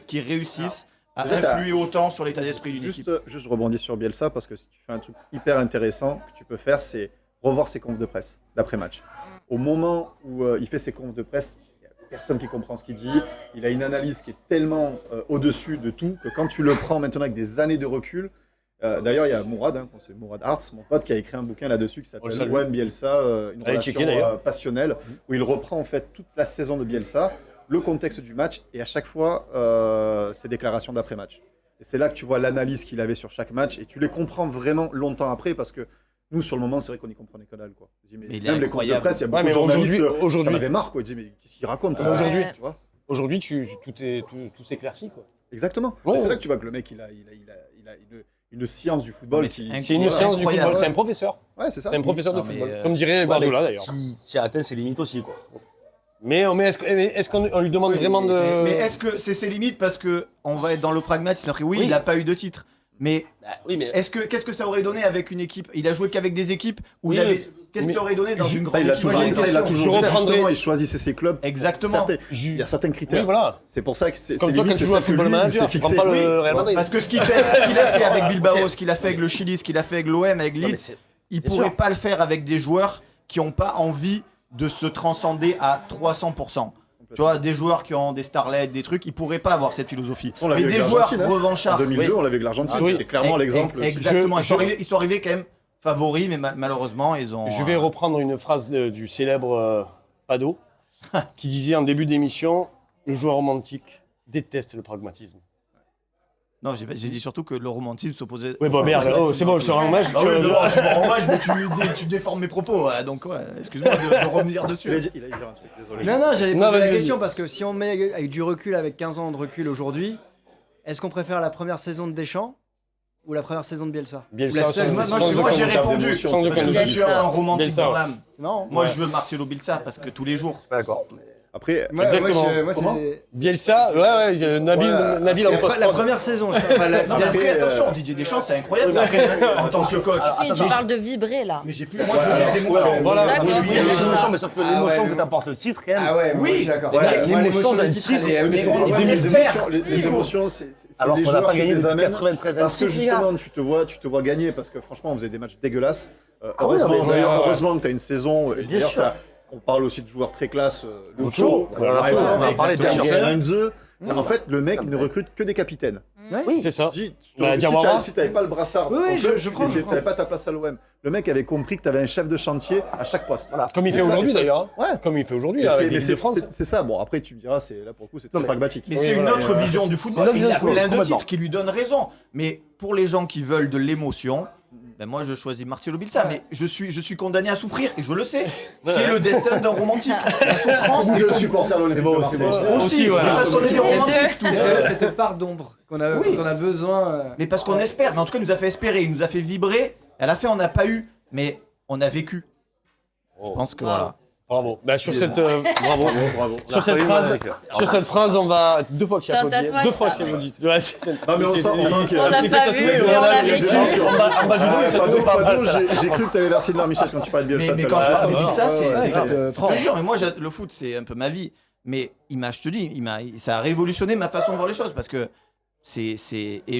qui réussissent à influer autant sur l'état d'esprit d'une équipe. Juste, je rebondis sur Bielsa parce que si tu fais un truc hyper intéressant que tu peux faire, c'est revoir ses confs de presse d'après-match. Au moment où il fait ses confs de presse, il n'y a personne qui comprend ce qu'il dit. Il a une analyse qui est tellement au-dessus de tout que quand tu le prends maintenant avec des années de recul. D'ailleurs, il y a Mourad, c'est Mourad Arts, mon pote, qui a écrit un bouquin là-dessus qui s'appelle OM Bielsa, une relation passionnelle, où il reprend en fait toute la saison de Bielsa, le contexte du match et à chaque fois ses déclarations d'après-match. Et c'est là que tu vois l'analyse qu'il avait sur chaque match et tu les comprends vraiment longtemps après parce que nous, sur le moment, c'est vrai qu'on y comprenait que dalle. Quoi. Mais même les confs de presse, il y a beaucoup de journalistes qui en avaient marre. Quoi. Ils disaient, mais qu'est-ce qu'il raconte Aujourd'hui, tout s'éclaircit. Quoi. Exactement. Ouais, c'est là que tu vois que le mec, il a une science du football. C'est une science du football, c'est un professeur. Ouais, c'est ça. C'est un professeur de football, comme dirait Guardiola d'ailleurs. Qui a atteint ses limites aussi, quoi. Mais est-ce qu'on lui demande vraiment de... Mais est-ce que c'est ses limites parce qu'on va être dans le pragmatisme? Après, oui, il n'a pas eu de titre. Mais, qu'est-ce que ça aurait donné avec une équipe? Il a joué qu'avec des équipes où il avait... Qu'est-ce que ça aurait donné dans une grande équipe? Il a toujours justement, il choisissait ses clubs. Exactement. Il y a certains critères. Oui, voilà. C'est pour ça que c'est comme toi quand tu joues à Football Manager, tu prends pas le Real Madrid. Parce que ce qu'il a fait avec Bilbao, ce qu'il a fait avec le Chili, ce qu'il a fait avec l'OM, avec Leeds, il pourrait pas le faire avec des joueurs qui n'ont pas envie de se transcender à 300%. Tu vois, des joueurs qui ont des starlets, des trucs, ils pourraient pas avoir cette philosophie. Mais des joueurs revanchards. En 2002, on l'avait avec l'Argentine, c'était clairement l'exemple. Exactement, ils sont arrivés quand même favoris, mais malheureusement, ils ont... Je vais reprendre une phrase du célèbre Pado, qui disait en début d'émission, le joueur romantique déteste le pragmatisme. Non, j'ai dit surtout que le romantisme s'opposait... Oui, bah merde, c'est bon, je te rends hommage. Tu me rends hommage, mais tu déformes mes propos, donc excuse-moi de revenir dessus. Il allait dire un truc, désolé. Non, j'allais poser la question parce que si on met avec du recul, avec 15 ans de recul aujourd'hui, est-ce qu'on préfère la première saison de Deschamps ou la première saison de Bielsa? Moi, j'ai répondu parce que je suis un romantique dans l'âme. Non. Moi, je veux Marcelo Bielsa parce que tous les jours. D'accord. Après, exactement. Bielsa, Nabil en post. La première saison. Après, attention, Didier Deschamps, c'est incroyable en tant que coach. Oui, tu parles de vibrer là. Mais j'ai plus, moi, je veux des émotions. Voilà. Les émotions, mais sauf que l'émotion que t'apporte le titre, quand même. Ah ouais, oui, d'accord. L'émotion d'un titre, les émotions, c'est alors les qu'on n'a joueurs pas qui gagné les depuis amènent. 93 Parce que justement, tu te vois gagner, parce que franchement, on faisait des matchs dégueulasses. Heureusement que tu as une saison. Bien sûr. On parle aussi de joueurs très classe. Lucho, on va parler de En fait, le mec ne recrute que des capitaines. Oui, c'est ça. Si tu n'avais pas le brassard, tu n'avais pas ta place à l'OM. Le mec avait compris que tu avais un chef de chantier à chaque poste. Voilà. Comme il fait aujourd'hui d'ailleurs. Comme il fait aujourd'hui avec l'équipe de France. C'est ça. Bon, après, tu me diras, là pour le coup, c'est très pragmatique. Mais c'est une autre vision du football. Il y a plein de titres qui lui donnent raison. Mais pour les gens qui veulent de l'émotion, moi je choisis Marcelo Bielsa, mais je suis condamné à souffrir et je le sais. C'est le destin d'un romantique. La souffrance ou de supporter l'Olympique de Marseille. Aussi, parce qu'on est des romantiques tous. Cette part d'ombre qu'on a besoin. Mais parce qu'on espère, mais en tout cas il nous a fait espérer, il nous a fait vibrer. À la fin on n'a pas eu, mais on a vécu. Je pense que voilà. Bravo. Sur cette bravo. Sur cette phrase, on va deux fois qu'il applaudit. Deux fois qu'il applaudit. Non mais on sent qu'il y a on l'a pas vu, mais on l'a vécu. J'ai cru que tu allais verser de l'arme, Michel, quand tu parlais de Bielsa. Mais quand je parle de Bielsa, je te jure, mais moi le foot c'est un peu ma vie. Mais je te dis, ça a révolutionné ma façon de voir les choses parce que et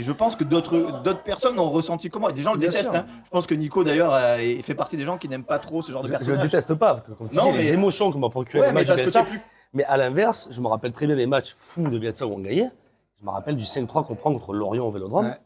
je pense que d'autres personnes ont ressenti comment. Des gens le détestent. Hein. Je pense que Nico d'ailleurs fait partie des gens qui n'aiment pas trop ce genre de personnage. Je le déteste pas, parce que comme tu dis, les émotions qu'on m'a procuré. Ouais, mais parce que Mais à l'inverse, je me rappelle très bien des matchs fous de Bielsa où on gagnait. Je me rappelle du 5-3 qu'on prend contre Lorient au Vélodrome. Ouais.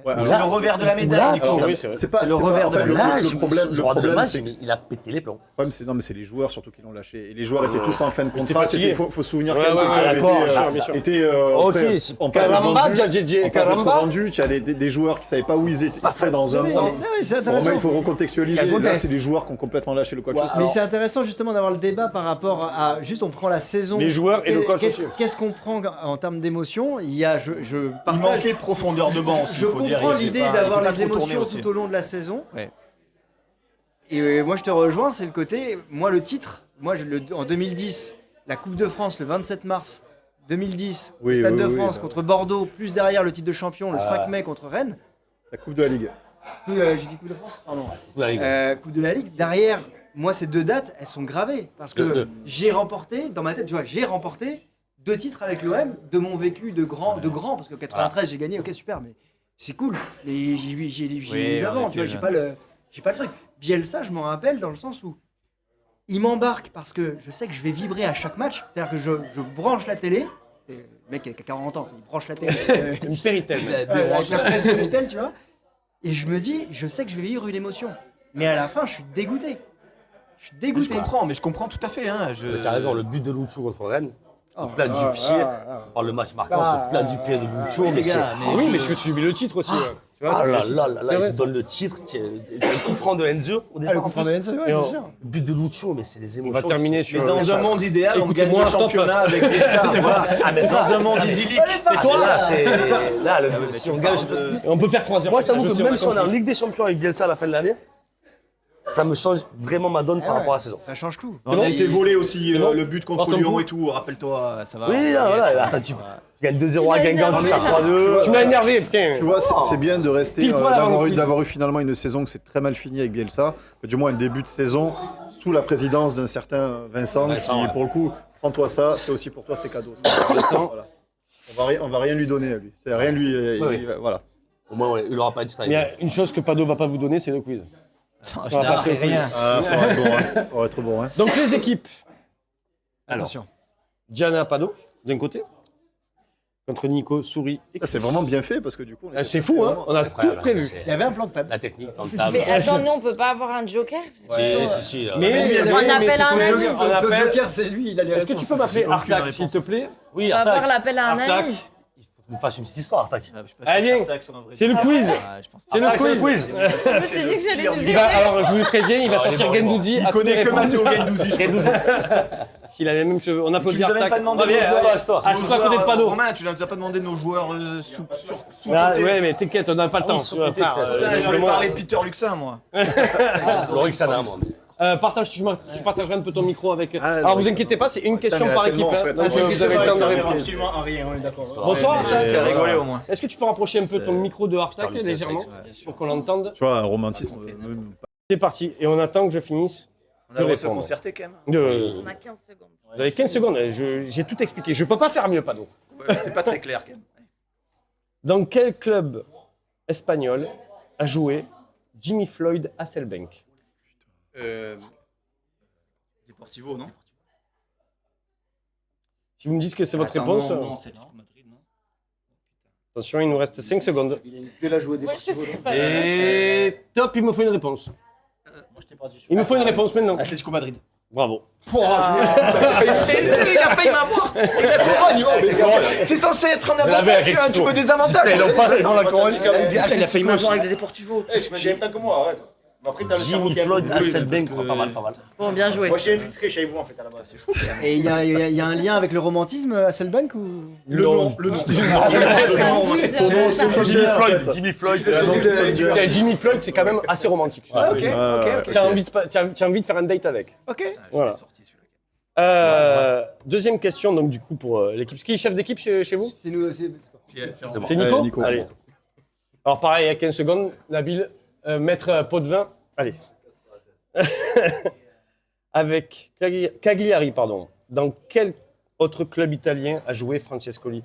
Ouais, C'est alors, le revers de la médaille, Là, Nico. Alors, oui, c'est vrai. c'est pas le c'est revers pas- en de fait, la le, Là, le problème, je regarde le match, c'est il a pété les plombs. problème, c'est non, mais c'est les joueurs surtout qui l'ont lâché. Et les joueurs étaient tous en fin de étaient contrat. fatigués. Il faut se souvenir Ouais, qu'El ouais, ouais, avait d'accord, été, bien sûr. était, Ok, après, c'est en passe d'être Caramba, vendu, JJ, en passe d'être Caramba. vendu, tu as des joueurs qui ne savaient pas où ils étaient, ils seraient dans un Oui, mois. mais- oui, c'est Bon, intéressant. il faut recontextualiser. Il y a Là, contexte. c'est les joueurs qui ont complètement lâché le coach. Ouais, aussi. mais c'est intéressant justement d'avoir le débat par rapport à juste on prend la saison. Les joueurs et le coach Qu'est-ce aussi. qu'est-ce qu'on prend en termes d'émotion? Il y a, je Il partage. manquait de profondeur de banc. Je comprends l'idée d'avoir les émotions aussi. tout au long de la saison. Ouais. Et moi je te rejoins, c'est le côté, moi le titre, en 2010, la Coupe de France le 27 mars 2010, au Oui, Stade oui, de oui, France oui. contre Bordeaux, plus derrière le titre de champion le 5 mai contre Rennes. La Coupe de la Ligue. J'ai dit Coupe de France? Pardon. Coupe de la Ligue. Derrière, moi ces deux dates, elles sont gravées parce que j'ai remporté, dans ma tête, tu vois, j'ai remporté 2 titres avec l'OM de mon vécu de grand, parce que 93 j'ai gagné, ok super, mais c'est cool. Mais j'ai eu d'avant, tu vois, j'ai pas le truc. Bielsa, je m'en rappelle dans le sens où il m'embarque parce que je sais que je vais vibrer à chaque match, c'est-à-dire que je branche la télé. Le mec qui a 40 ans, il branche la télé. Une péritelle. Avec la presse de Vitel, tu vois. Et je me dis, je sais que je vais vivre une émotion. Mais à la fin, je suis dégoûté. Je suis Je dégoûté. comprends tout à fait. Hein. Tu as raison, le but de Lucho contre Rennes, Oh, plat du pied, on parle le match marquant, ce plat du pied de Lucho, mais les c'est. gars, mais Oui, mais tu subis le titre aussi. ouais. Tu vois, Ah c'est là aussi- là là c'est là, vrai, il te donne le titre, tu as le coup franc de Enzo au départ. Ah, le en coup franc plus. de Henson, ouais, Et bien on- sûr. Le but de Lucho, mais c'est des On émotions. va terminer Mais sur. dans un monde idéal, on gagne Écoute-moi, le stop. championnat avec ça. Voilà. Ah, mais Dans ça, un monde idyllique. Et toi, là, c'est. Là, mais si tu on parles gagne. de- On peut faire 3 heures. Moi, je t'avoue ça, que sais, même a si on est en compris. Ligue des Champions avec Bielsa à la fin de l'année, ça me change vraiment ma donne par rapport à la saison. Ça change tout. On a été volé aussi C'est bon le but contre Porte-en Lyon coup. et tout. Rappelle-toi, ça va. Oui, là, voilà, attends, tu gagnes 2-0 à Guingamp, tu perds 3-2. Tu m'as énervé, putain. Tu vois, c'est bien de rester, Pile poil avant le quiz. d'avoir eu finalement une saison que c'est très mal fini avec Bielsa, du moins un début de saison sous la présidence d'un certain Vincent, Vincent, qui ouais. pour le coup, prends-toi ça, c'est aussi pour toi, c'est cadeau. Voilà. On va rien lui donner à lui. C'est rien lui, Oui. voilà. Au moins, ouais, il n'aura pas de Mais strike. il y a une chose que Pado va pas vous donner, c'est le quiz. Je n'arrêterai rien. Ah, faudra être bon, hein. Faudra être bon, hein. Donc les équipes. Alors, Attention. Diana Pado, d'un côté. Contre Nico, Souris et Ça, c'est vraiment bien fait parce que du coup, on Ah, est- c'est fou, hein. On a Incroyable, tout prévu. ça, c'est Il y avait un plan de table. La technique dans le table. Mais attends, nous, on peut pas avoir un joker parce qu'ils Si, sont- si, si. Mais On appelle un ami. On appelle- Joker, c'est lui, il a les Est-ce que tu peux m'appeler J'ai aucune Artak, réponse. s'il te plaît Oui, On va avoir Artak. l'appel à un Artak. ami. Il faut que nous fassions une petite histoire, Artak. Allez, viens. C'est le quiz. C'est le Artak, c'est le quiz. quiz. Je me suis dit que j'allais nous Il va, aider. alors, je vous préviens, il va Alors, sortir il est bon, Gendouzi. Il à toutes connaît les que réponses. Matteo Gendouzi. je Gendouzi. Il a les mêmes cheveux. On applaudit Tu nous as même Artak. pas demandé Ah, viens, nos joueurs. assis-toi. Assis-toi à côté de Pado. Romain, tu nous as pas demandé nos joueurs sous Ah, côté. ouais, mais t'inquiète, on n'a pas le Ah, temps. oui, Tu vas sous-côté, faire, putain, Putain, c'est- je voulais parler de Peter Luxin, moi. Lorixana, moi. tu partageras un peu ton micro avec. Ah, Alors vous Lorixana. inquiétez pas, c'est une question mais par tellement, équipe. en hein. fait. Donc Ah, c'est une vous avez le temps de question, répondre. absolument à rien, on est d'accord. Bonsoir. Ça fait rigoler au moins. Est-ce que tu peux rapprocher un peu ton micro de Artak Putain, mais ça, légèrement c'est pour qu'on l'entende? Tu vois, un romantisme. C'est parti et on attend que je finisse. On a le droit de se répondre. concerter quand même. On a 15 secondes. Vous avez 15 secondes, j'ai tout expliqué. Je peux pas faire mieux, Pado. Ouais, c'est pas très clair quand même. Dans quel club espagnol a joué Jimmy Floyd Hasselbank? Deportivo, non? Si vous me dites que c'est votre Attends, réponse, Non, c'est Atlético Madrid, non? attention, il nous reste 5 secondes. Il a que la jouer des Moi, je sais pas. Et top, il me faut une réponse. Moi, je t'ai pas dit. Il me faut une réponse maintenant. Atlético Madrid. Bravo. Il a failli m'avoir. Il a couronne, c'est censé être un avantage, tu vois, tu me désavantages. Ils l'ont pas, c'est dans la couronne. Il a failli m'avoir avec des Deportivo. Eh, tu m'as dit en même temps que moi, arrête. Mais après, t'as le cerveau Jimmy qui a Floyd, évolué, Hasselbank, parce que- pas mal, pas mal. Bon, bien joué. Moi, j'ai infiltré chez vous en fait à la base. C'est chaud. Et il y a un lien avec le romantisme à Selbank ou Le nom. Jimmy Floyd, Jimmy Floyd, Tiens, Jimmy Floyd, c'est quand même assez romantique. Ok, ok. Tu as envie de faire un date avec. Ok. Voilà. Deuxième question, donc du coup, pour l'équipe. Qui est chef d'équipe chez vous? C'est nous. C'est Nico. Allez, Nico. Allez. Alors pareil, il y a 15 secondes, Nabil, mettre pot de vin. Allez. Avec Cagliari, pardon. Dans quel autre club italien a joué Francescoli?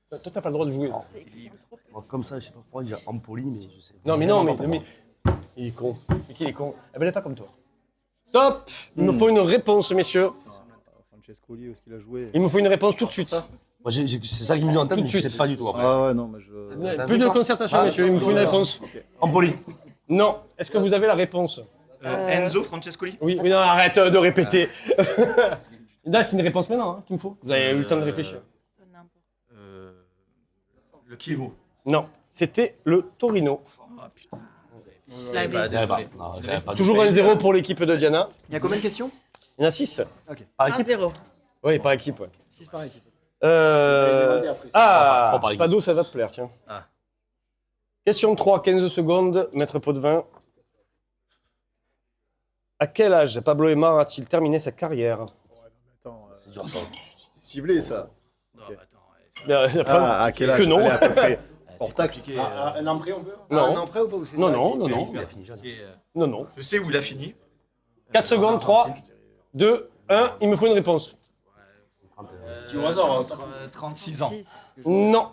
Toi, t'as pas le droit de jouer. Moi, comme ça, je sais pas pourquoi dire Empoli, mais je sais. Non, mais non, mais Il est con. C'est qui il est con? Eh ben, elle est pas comme toi. Stop! Il me faut une réponse, messieurs. Francescoli, où est-ce qu'il a joué? Il me faut une réponse tout de suite. Moi, c'est ça qui me vient en tête, Tout de mais je sais suite. pas du tout après. Ah ouais, non, mais je. Plus de concertation, messieurs. Il me faut une réponse. Empoli. Non. Est-ce que vous avez la réponse? Enzo Francescoli. Oui, mais non, arrête de répéter. Là, c'est une réponse maintenant qu'il me faut. Vous avez eu le temps de réfléchir. Le Chievo. Non, c'était le Torino. Ah putain. Je l'avais. J'avais pas. Non, j'avais pas. Toujours 1-0 pour l'équipe de Diana. Il y a combien de questions? Il y en a 6. Par équipe. 1-0. Oui, par équipe, ouais. 6 par équipe. Ah, Trois par équipe. Pado, ça va te plaire, tiens. Ah. Question 3, 15 secondes, maître Potvin. À quel âge Pablo Aimar a-t-il terminé sa carrière? Attends, C'est dur ça. c'est ciblé ça. Non, bah, attends. ouais, Ah, À quel âge? Que non. Allez, à peu près. c'est Hors taxe. compliqué, Un an près, on peut Non. Un an près ou pas ou c'est Non, pas non, assez non, non. Il a fini jeune. Non, non. Je sais où il a fini. 4 secondes, 3, 2, 1, il me faut une réponse. Tu au hasard, hein, 36 ans. 6. Non.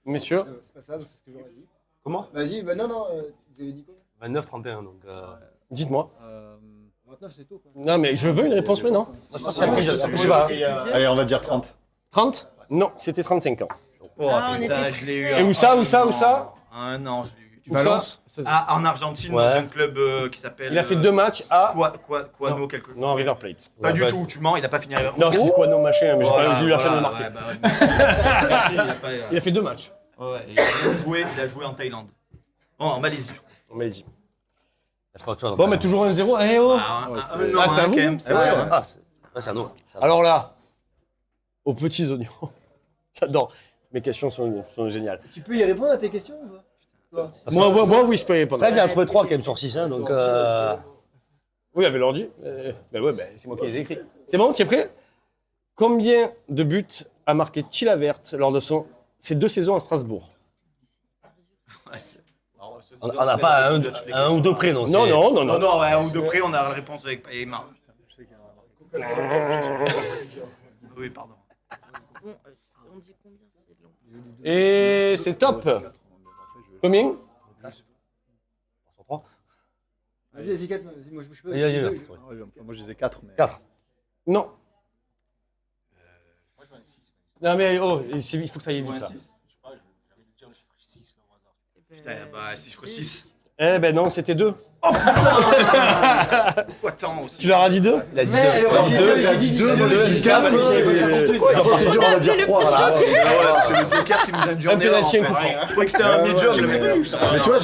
Messieurs, C'est pas ça, c'est ce que j'aurais dit. Comment Vas-y, bah non, non, vous avez dit quoi? 29-31, donc. dites-moi. 29, c'est tôt. Quoi. Non, mais je veux une réponse maintenant. Je sais pas. Allez, on va dire 30. 30? Non, c'était 35 ans. Oh Ah, on putain, était je l'ai eu. Et où ça, où ça, où ça? Un an, je l'ai eu. Où ça? Ah, en Argentine, Ouais. dans un club qui s'appelle. Il a fait 2 matchs à... Quano, quelque chose. Non, River Plate. Pas Ouais, du bah, tout, tu mens, il a pas fini à River. Non, c'est quoi nos machins, mais Voilà, j'ai eu la fin de le voilà, marquer. ouais, bah, merci. Merci, il a pas. Il a fait 2 matchs. Ouais, et il a joué en Thaïlande. Oh, en Malaisie, je crois. On m'a dit. Il faut autre chose. Bon, mais toujours 1-0. Eh oh! Ah, Ouais, un c'est- an, Ah, c'est à hein, vous, quand même. ça C'est vrai, hein. Ah, c'est à nous. Alors là, aux petits oignons. J'adore. Mes questions sont géniales. Tu peux y répondre à tes questions ou pas? Moi, oui, je peux y répondre. Très bien, trouvé 3 quand même sur 6, hein, donc. Oui, avec l'ordi. Ben ouais, c'est moi qui les ai écrits. C'est bon, tu es prêt? Combien de buts a marqué Chilavert lors de ses 2 saisons à Strasbourg? Ouais, c'est- On n'a pas un ou deux près, non? Non, non, non, Non, non. non, ouais, un ou deux près, on a la réponse avec Aymar. Oui, pardon. Bon, on dit combien? C'est long. Et c'est top. Combien? Vas-y, vas-y, 4. Vas-y, moi je bouge pas. Vas-y, vas-y, je- vas-y. Moi, je disais 4. Mais... 4. Non. Non, mais oh, il faut que ça aille vite. Là. Putain, bah, chiffre 6. Eh ben non, c'était 2. Pourquoi tant aussi? Tu leur as dit 2? Il a dit Mais, 2. Il a dit 2, moi j'ai dit 4. C'est dur, on va dire 3. Ah ouais, c'est le Joker qui nous a mis en Un erreur. en penalty, fait. un coup franc. Je croyais que c'était un médium, le mec. Mais tu vois,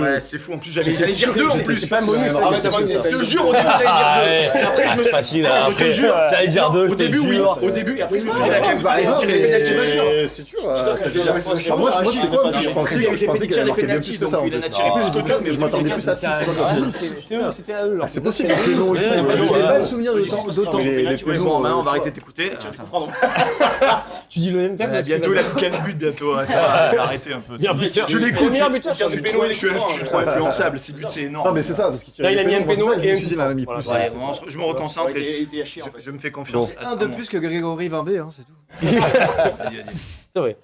Ouais, c'est fou. En plus, j'allais dire 2 en plus. C'est pas un bonus. Je te jure, au début, j'allais dire 2. Après, je me C'est facile. Non, je te Après, jure. j'allais dire 2. Au début, oui. Au début, et après, je me suis dit, la cave, tirer les pénaltys. C'est dur. Moi, c'est quoi? Je pensais Il y avait qu'il des tirs les marquait bien pénaltys, plus que ça. donc il en a tiré plus que 2, mais Je m'attendais plus à 6. C'est eux, c'était à eux. C'est possible, les pénaux et tout. J'ai pas le souvenir d'autant. Les Ouais, bon, maintenant, on va arrêter de t'écouter. Tu dis le même Ah, bientôt, il a 15 buts, bientôt. Ouais, ça va arrêter un peu. Bien buteur. Je l'écoute. Meilleur buteur. Je suis trop influençable. Ces buts, c'est énorme. Non, mais c'est ça, parce qu'il Là, il a mis un péno et un je me suis dit, il en a mis plus. Ouais, bon, je me reconcentre et Il était à chier en fait. je me fais confiance. Un de plus que Grégory Vimbé, hein, c'est tout. Vas-y, vas-y. C'est vrai.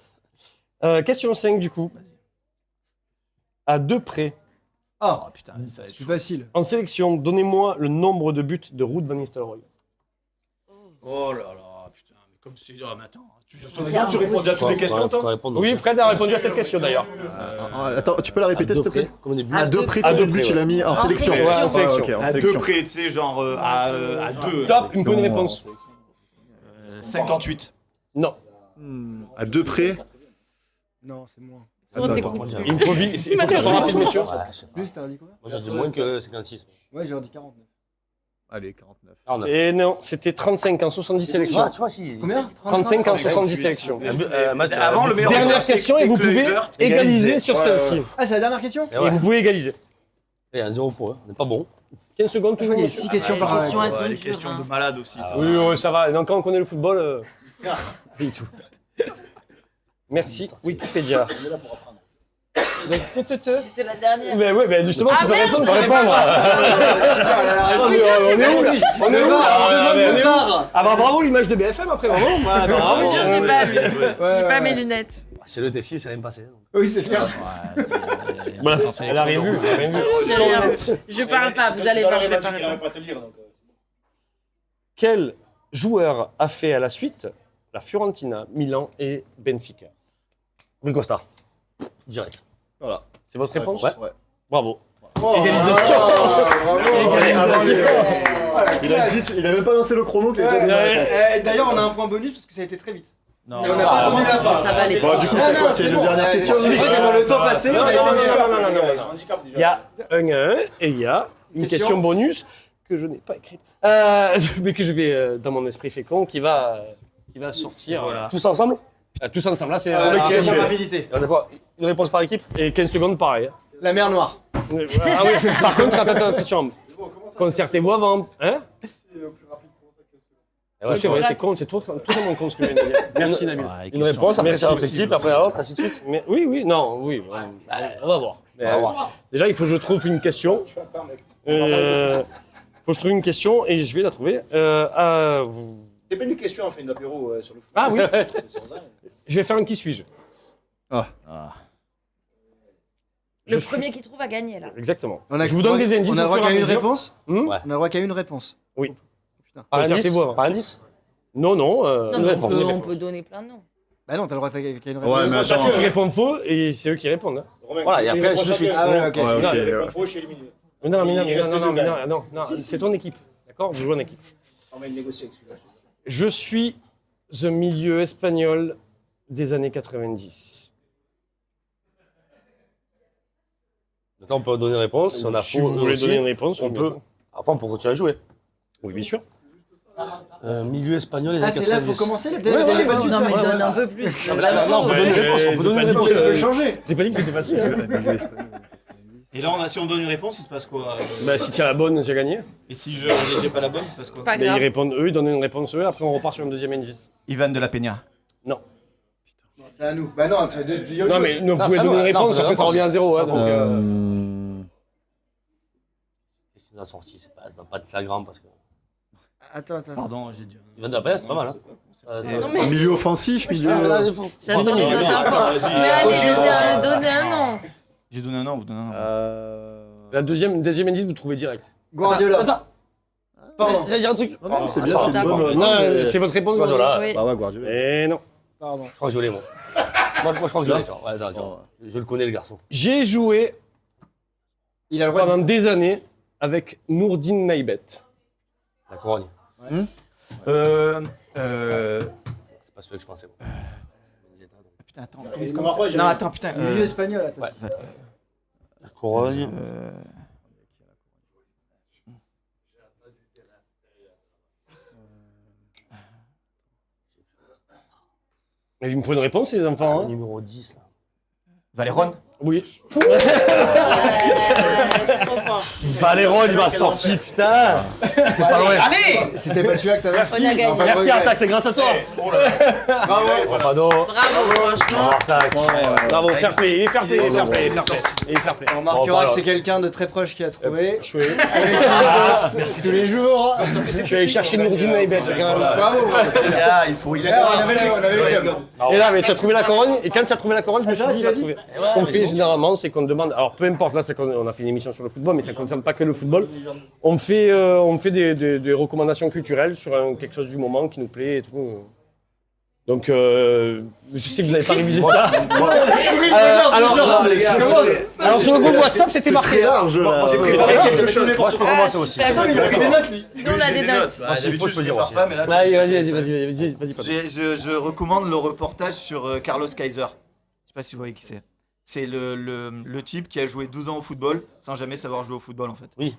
Question 5 du coup. À 2 près. Ah, Oh putain, ça va être c'est plus chaud. facile. En sélection, donnez-moi le nombre de buts de Ruud van Nistelrooy. Oh là là, putain, mais comme c'est. Oh, mais attends, tu répondais à toutes les questions, toi? Oui, Fred a répondu à cette question d'ailleurs. Attends, tu peux la répéter, s'il te plaît? Comme des buts. À 2 près, À combien deux de buts près, il a mis en sélection? sélection. Ouais, en sélection. ok, en À 2 sélection. près, tu sais, genre à 2. Top, il me faut une réponse. 58. Non. À 2 près? Non, c'est moins. On Attends, t'écoute. Il me faut vite. Il faut que ce soit rapide, messieurs. Plus, t'as dit quoi? Moi, j'ai dit moins que 56. Ouais, j'ai dit 49. Allez, 49. 49. Et non, c'était 35 en 70 sélections. Tu vois, si. Combien? 35 en 58. 70 sélections. Avant, le meilleur Dernière buteur, c'était question et vous pouvez Kluivert. égaliser sur Ouais, celle-ci. Ah, c'est la dernière question? Et Et ouais. vous pouvez égaliser. Il y a un 0 pour eux. On n'est pas bon. 15 secondes toujours. Il y a monsieur. 6 questions par questions, elles sont Ouais, les dures, questions hein. de malade aussi. ça. Oui, oui, ça va. Donc, quand on connaît le football, et tout. Merci Wikipédia. Donc, C'est la dernière. Mais oui, mais justement, Ah, tu peux merde, répondre. je savais On est où là? On est où là? Ah bah bravo l'image de BFM après, vraiment. Bah, merci. J'ai pas vu. Ouais, J'ai pas ouais. mes lunettes. C'est le textile, c'est rien passé. Donc. Oui, c'est clair. Voilà, elle a rien vu. elle a rien vu. J'ai rien. Je parle pas, vous allez voir, je vais parler pas. pas te lire, donc. Quel joueur a fait à la suite la Fiorentina, Milan et Benfica? Rui Costa. Direct. Voilà. C'est votre réponse? Ouais. Bravo. Égalisation. Égalisation. Il a même pas lancé le chrono. qu'il a déjà dit la réponse. D'ailleurs, on a un point bonus parce que ça a été très vite. Non. Et on n'a pas attendu la fin. Ça va aller Bon, du coup, Ah c'est non, quoi? C'est c'est les bon. dernières questions. C'est vrai que dans le temps passé, on a été Handicap déjà. Il y a 1 à 1 et il y a une question bonus que je n'ai pas écrite, mais que je vais dans mon esprit fécond qui va sortir. Voilà. Tous ensemble? Tous ensemble, là c'est question de rapidité. On a quoi? Une réponse par équipe? et 15 secondes pareil. La mer Noire. Ah oui, par contre, attention, concertez-vous avant. Hein? Ouais, C'est vrai, c'est con, c'est totalement con ce que je viens de dire. Merci Nabil. Une réponse, après Merci c'est à notre aussi. équipe, après à l'autre, ainsi de suite. Mais oui, non, oui, on va voir. Mais, déjà, il faut que je trouve une question. Faut que je trouve une question et je vais la trouver. T'es pas une question, on fait une apéro sur le foot. Ah oui, Sans un. je vais faire un qui suis-je. Le premier qui trouve a gagné là. Exactement. On a Je vous donne des indices. On a le au droit fur et qu'à à une mesure. réponse Hmm Ouais. On a le droit qu'à une réponse. Oui. Par indice? Concertez-vous avant. Par indice? Non, Non, une mais réponse. on peut donner plein de noms. Bah non, t'as le droit qu'à une réponse. Ouais, mais Bah, attends. si tu réponds faux, et c'est eux qui répondent. Hein. Romain, Voilà, et après, réponds je suis- chacun. Ah ouais, ok. Ouais, ok. Réponds faux, je suis éliminé. Mais non, Il reste deux gars. non, c'est ton équipe. D'accord? Vous jouez en équipe. On va négocier avec celui-là. Je suis un milieu espagnol des années 90. Donc là, on peut donner une réponse. Si on a Si faux, vous voulez aussi, donner une réponse, on peut. Après, on peut continuer à jouer. Oui, bien sûr. Milieu espagnol, les Ah, années c'est là, 90. faut commencer dès Ouais, les bonnes Non, mais ouais, donne ouais. un peu plus. Ah, mais là, on peut donner une réponse. On peut donner une réponse. Tu peux changer. J'ai pas dit que c'était facile. Hein. Et là, si on donne une réponse, il se passe quoi? Bah, si tu as la bonne, tu as gagné. Et si j'ai pas la bonne, il se passe quoi? C'est pas Bah, ils grave. répondent eux, ils donnent une réponse eux, après on repart sur un deuxième indice. Ivan de la Peña. Non. C'est à nous. Bah non, c'est de Non, mais vous pouvez ça donner va. une Non, réponse, on peut après ça donner revient à zéro. Hein, Ça donc, Qu'est-ce qu'il nous a sorti? C'est pas de flagrant parce que. Attends. Pardon, j'ai dit. Il va de la paix, c'est pas mal. Hein. Non, mais Milieu offensif, milieu. j'attends les non, autres attends, infos. vas-y. Mais allez, donnez un nom. J'ai donné un nom, vous donnez un nom. La deuxième indice, vous trouvez direct. Guardiola. Attends. Pardon. J'allais dire un truc. Non, c'est bien, Attends, c'est une bonne. attends. Non, c'est votre réponse. Guardiola. Oui. Bah ouais, Guardiola. Eh non. Pardon. Je crois que je l'ai, moi. Moi, je crois que je l'ai. genre. Ouais, attends. Je le connais, le garçon. J'ai joué Il a le droit pendant de... des années avec Nourdine Naibet. La Corogne. C'est pas celui que je pensais. Moi. Putain, attends. Comment après, j'ai- Non, attends, putain. Milieu espagnol, attends. Ouais. La Corogne. Mais il me faut une réponse, les enfants. Le Hein. numéro 10, là. Valéron. Oui. Valéron, il m'a sorti, putain. Allez. C'était pas celui-là que t'avais. On a gagné. Merci Artax, c'est grâce à toi. Bravo. Pardon. Bravo, franchement. Bravo, fair play, et fair play, et fair play, et fair play. Et fair play. On remarquera que c'est quelqu'un de très proche qui a trouvé. Je suis Merci tous les jours. je suis allé chercher Nourdine Naibet. c'est quand même- Bravo. Là, il faut y Là, on avait le club. Et là, mais tu as trouvé la couronne, et quand tu as trouvé la couronne, je me suis ça, dit, tu il va l'as dit trouver. Ce qu'on fait généralement, c'est qu'on demande, alors peu importe, là, on a fait une émission sur le football, mais ça ne concerne pas que le football. On fait des recommandations culturelles sur quelque chose du moment qui nous plaît et tout. Donc, je sais que vous n'avez pas révisé ça. Alors, sur le groupe WhatsApp, c'était marqué. Très large, là. J'ai préparé quelque chose. Moi, je peux commencer aussi. Super. Il a pris des notes, lui. Nous, on a des notes. Ah, s'il faut, je peux dire aussi. Pas, mais là, Allez, vas-y, Patrick. Je recommande le reportage sur Carlos Kaiser. Je sais pas si vous voyez qui c'est. C'est le type qui a joué 12 ans au football sans jamais savoir jouer au football en fait. Oui.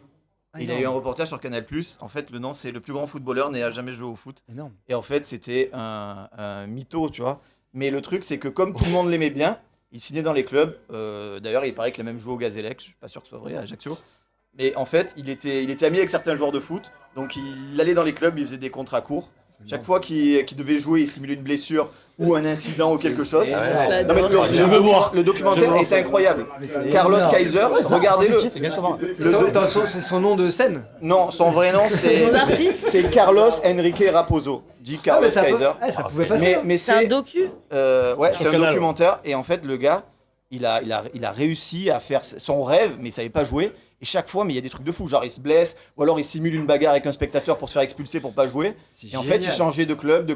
Il a eu un reportage sur Canal+. En fait, le nom c'est le plus grand footballeur n'ayant jamais joué au foot. Énorme. Et en fait, c'était un mytho, tu vois. Mais le truc, c'est que comme tout le monde l'aimait bien, il signait dans les clubs. D'ailleurs, il paraît qu'il a même joué au Gazélec. Je suis pas sûr que ce soit vrai, à Ajaccio. Mais en fait, il était ami avec certains joueurs de foot. Donc, il allait dans les clubs, il faisait des contrats courts. Chaque fois qu'il devait jouer, il simulait une blessure ou un incident ou quelque chose. Ouais. Non, mais Je veux voir. le documentaire est incroyable. Carlos Kaiser, regardez-le. Exactement. C'est son nom de scène. Non, son vrai nom c'est Mon artiste. c'est Carlos Enrique Raposo. Dit Carlos ça, Kaiser. ça pouvait passer. Mais C'est un c'est docu. ouais, c'est un Canal. documentaire et en fait le gars, il a réussi à faire son rêve, mais il savait pas jouer. Et chaque fois, mais il y a des trucs de fou, genre il se blesse, ou alors il simule une bagarre avec un spectateur pour se faire expulser pour pas jouer. Et en fait, il changeait de club,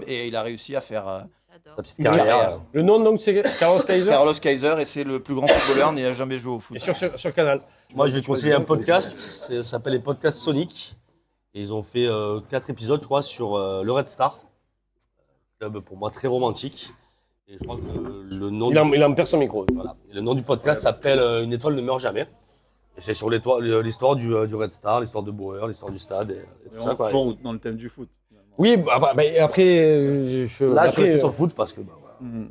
et il a réussi à faire J'adore. Sa petite une carrière. carrière. Le nom donc c'est Carlos Kaiser Carlos Kaiser, et c'est le plus grand footballeur, mais il n'a jamais joué au foot. et sur Canal. Moi, je vais te conseiller un podcast. Ça s'appelle les podcasts Sonic. Et ils ont fait 4 épisodes, je crois, sur le Red Star. Club pour moi très romantique. Et je crois que le nom, Il en perd son micro. voilà. Et le nom du podcast s'appelle Une étoile ne meurt jamais. Et c'est sur l'histoire du Red Star, l'histoire de Bauer, l'histoire du stade et tout ça. Quoi. Toujours dans le thème du foot. finalement. Oui, après, Là, je suis après, resté sur le foot parce que. Bah, voilà. Mhm.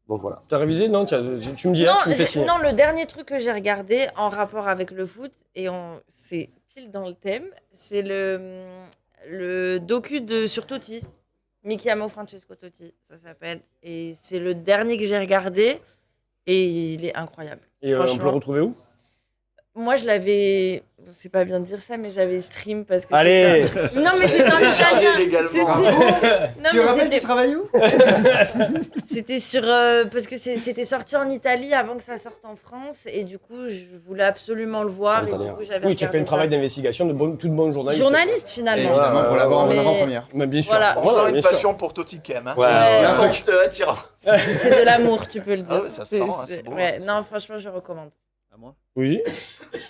Donc voilà. t'as révisé? Non, tu me dis, Non, tu me fais signer. non, le dernier truc que j'ai regardé en rapport avec le foot, et c'est pile dans le thème, c'est le docu sur Totti. Mi chiamo Francesco Totti, ça s'appelle. Et c'est le dernier que j'ai regardé, et il est incroyable. Et on peut le Franchement. retrouver où? Moi, je l'avais. C'est pas bien de dire ça, mais j'avais stream parce que. Allez. c'était- Non, mais c'était en italien. Légalement. Non, Tu mais rappelles, tu c'était- travailles où? C'était sur. Parce que c'était sorti en Italie avant que ça sorte en France. Et du coup, je voulais absolument le voir. En Et du italien. coup, j'avais Oui, tu as fait un regardé travail ça. d'investigation de toute bonne journaliste. Journaliste, finalement. Évidemment, pour l'avoir en mais- avant-première. Mais bien sûr. Voilà. On sent une bien sûr. passion pour Totti quand même. Hein. Ouais, Ouais. Il y a ouais. un truc attirant. C'est de l'amour, tu peux le dire. Ah ouais, ça sent, hein, c'est beau. Ouais, non, franchement, je recommande. À moi Oui.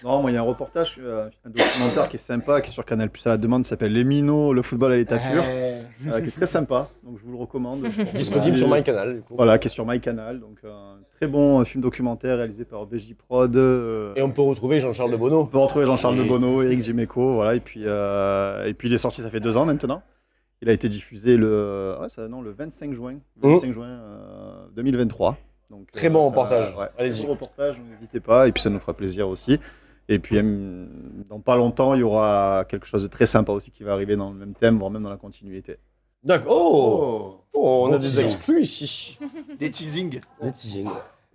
Non, moi, il y a un reportage, un documentaire qui est sympa, qui est sur Canal Plus à la demande, qui s'appelle Les Minots, le football à l'état pur, qui est très sympa, donc je vous le recommande. Disponible sur MyCanal. Du coup. Voilà, qui est sur MyCanal, donc un très bon film documentaire réalisé par VJ Prod. Et on peut retrouver Jean-Charles de On Bono. peut retrouver Jean-Charles Et- de Bono, Eric Dimeco, voilà, et puis il est sorti, ça fait 2 ans maintenant. Il a été diffusé le 25 juin, 2023. Donc, Très bon reportage. Ouais, Allez-y. très bon reportage, donc n'hésitez pas, et puis ça nous fera plaisir aussi. Et puis dans pas longtemps, il y aura quelque chose de très sympa aussi qui va arriver dans le même thème, voire même dans la continuité. D'accord. Oh, on a Bon des teasing. exclus ici. Des teasings. Des teasings.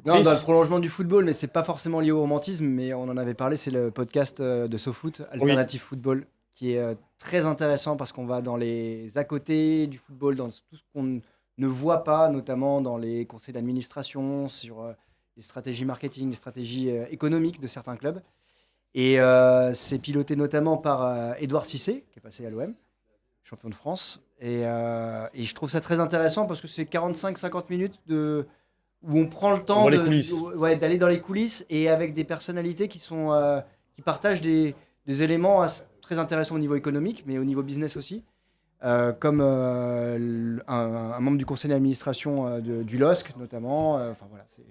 Non, Chris. dans le prolongement du football, mais c'est pas forcément lié au romantisme, mais on en avait parlé, c'est le podcast de SoFoot, Alternative Football, qui est très intéressant parce qu'on va dans les à côté du football, dans tout ce qu'on ne voit pas, notamment dans les conseils d'administration, sur les stratégies marketing, les stratégies économiques de certains clubs. Et c'est piloté notamment par Édouard Cissé, qui est passé à l'OM, champion de France. Et je trouve ça très intéressant parce que c'est 45-50 minutes où on prend le temps Dans les coulisses. d'aller dans les coulisses et avec des personnalités qui partagent des éléments très intéressants au niveau économique, mais au niveau business aussi. Comme un membre du conseil d'administration du LOSC notamment. Enfin voilà, c'est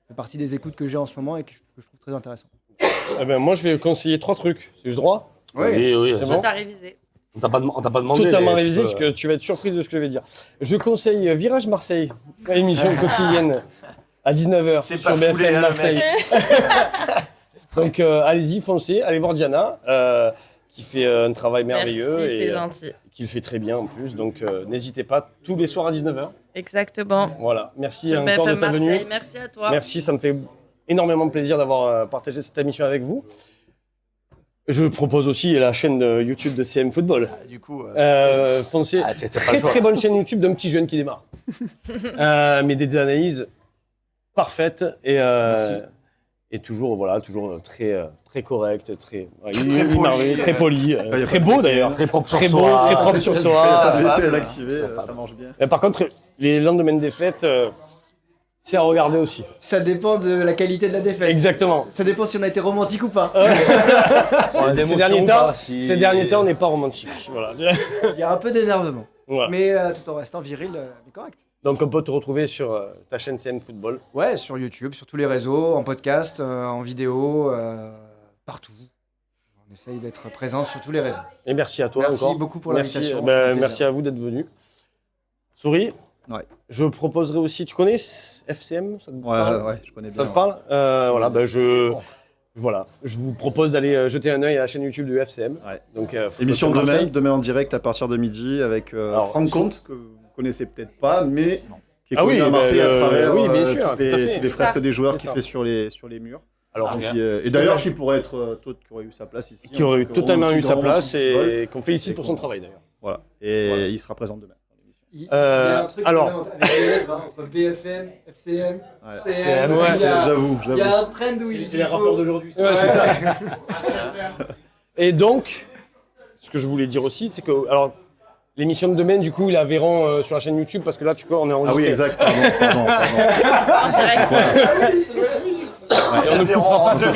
fait partie des écoutes que j'ai en ce moment et que je trouve très intéressant. Eh ben, moi, je vais conseiller 3 trucs. C'est le droit? Oui, oui. C'est c'est bon. bon. T'as révisé. On t'a pas demandé. Totalement mais révisé, tu parce peux- que tu vas être surprise de ce que je vais dire. Je conseille Virage Marseille, émission quotidienne à 19h C'est sur pas foulé, BFM hein, le Marseille. Donc allez-y, foncez, allez voir Diana, qui fait un travail merveilleux Merci, c'est et gentil. qui le fait très bien en plus. Donc n'hésitez pas, tous les soirs à 19h. Exactement. Voilà, merci Sur encore de BFM ta venue. Marseille. Merci à toi. Merci, ça me fait énormément plaisir d'avoir partagé cette émission avec vous. Je propose aussi la chaîne YouTube de CM Football. Du coup, Foncez, Ah, t'as pas très le choix. très bonne chaîne YouTube d'un petit jeune qui démarre. Mais des analyses parfaites et toujours très très correct, très poli. très poli, y a très pas beau de- d'ailleurs, Très propre sur très beau, soi. très propre sur Ça soi. va. Faites l'activer, Ça ça marche bien. Mais par contre, les lendemains de défaite, c'est à regarder aussi. Ça dépend de la qualité de la défaite. Exactement. Ça dépend si on a été romantique ou pas. Ces derniers temps, on n'est pas romantique. Voilà. Il y a un peu d'énervement. Voilà. Mais tout en restant viril, mais correct. Donc on peut te retrouver sur ta chaîne CM Football. Ouais, sur YouTube, sur tous les réseaux, en podcast, en vidéo, partout. On essaye d'être présent sur tous les réseaux. Et merci à toi Merci encore. beaucoup pour Merci, l'invitation. ben, ça fait plaisir. merci à vous d'être venu. Souris. Ouais. Je proposerai aussi, tu connais FCM, ça te parle Ouais, je connais bien. Ça te parle Voilà, ben je Voilà, je vous propose d'aller jeter un œil à la chaîne YouTube du FCM. Ouais. Donc, Émission Football Club Marseille. demain en direct à partir de midi avec Alors, Franck Comte, que vous connaissez peut-être pas, mais qui est Ah connu oui, à Marseille à travers oui, bien sûr, toutes tout à fait. les fresques des joueurs C'est qu'il ça. fait sur les murs. Alors, Et d'ailleurs, qui pourrait être toi qui aurait eu sa place ici. qui aurait eu Donc, totalement eu sa romantique place football. et qu'on félicite pour son travail d'ailleurs. Voilà. Et Voilà. il sera présent demain. Il y a un truc alors- avec les lettres, hein, entre BFM, FCM, Ouais. CM, ouais, J'avoue. il y a un trend où il C'est les rapports d'aujourd'hui. Ouais, c'est ça. Et donc, ce que je voulais dire aussi, c'est que alors l'émission de demain, du coup, ils la verront sur la chaîne YouTube parce que là, tu vois, on est Ah enregistré. oui, exact. Pardon. En direct. Et on ne coupera pas. Ce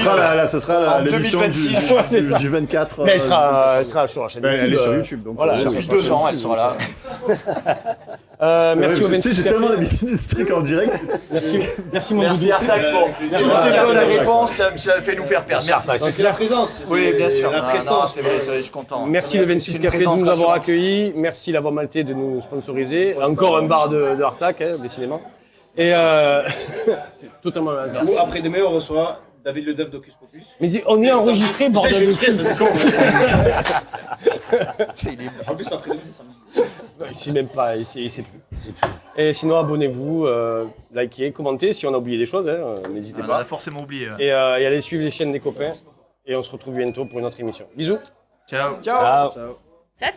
sera en l'émission 2026. Ouais, c'est ça. du 24. Mais elle sera sur la chaîne Ben, YouTube. elle est sur YouTube. Donc, voilà, oui, elle Depuis sera sur 2 la ans, chaîne elle sera là. YouTube. Merci au Tu sais, 26 j'ai Café. tellement l'habitude de ce truc en direct. Merci mon Merci doudou. Artac pour toutes tes bonnes réponses, ça fait nous faire perdre. Merci. C'est la présence. Oui, bien sûr. La Non, prestance. c'est vrai, je suis content. Merci le 26 C'est une Café de présence nous avoir rassurante. accueillis. Merci la Voix Maltais de nous sponsoriser. Encore un bar de Artac, hein, décidément. Et c'est totalement un hasard. Après-demain, on reçoit David Ledeuf d'Ocus Pocus. Mais on est enregistré, bordel Je de suis cul. En plus, après-demain, c'est samedi. Non, il sait même pas, il sait plus. Et sinon, abonnez-vous, likez, commentez si on a oublié des choses, hein, n'hésitez On pas. a forcément oublié. Et allez suivre les chaînes des copains. Et on se retrouve bientôt pour une autre émission. Bisous. Ciao. Ciao. Ciao,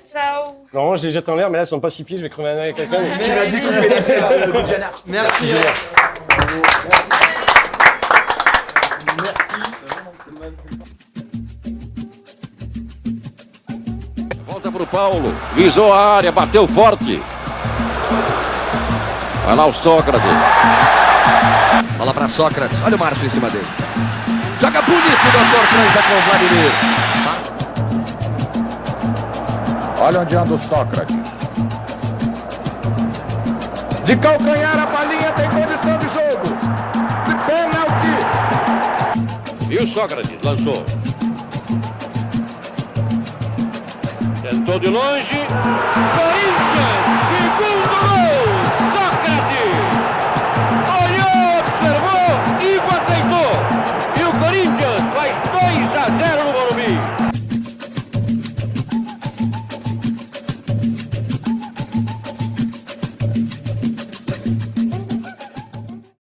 ciao. Non, je les jette en l'air, mais là, ils sont pas si pieds, je vais crever un œil avec quelqu'un. Tu m'as découpé les terres de Canard. Merci. Volta pro Paulo, visou a área, bateu forte. Vai lá o Sócrates. Bola para Sócrates, olha o Márcio em cima dele. Joga bonito, doutor, transa com o Vladimir. Olha onde anda o Sócrates. De calcanhar a balinha tem condição de jogo. De pênalti. E o Sócrates lançou. Tentou de longe. Corinthians!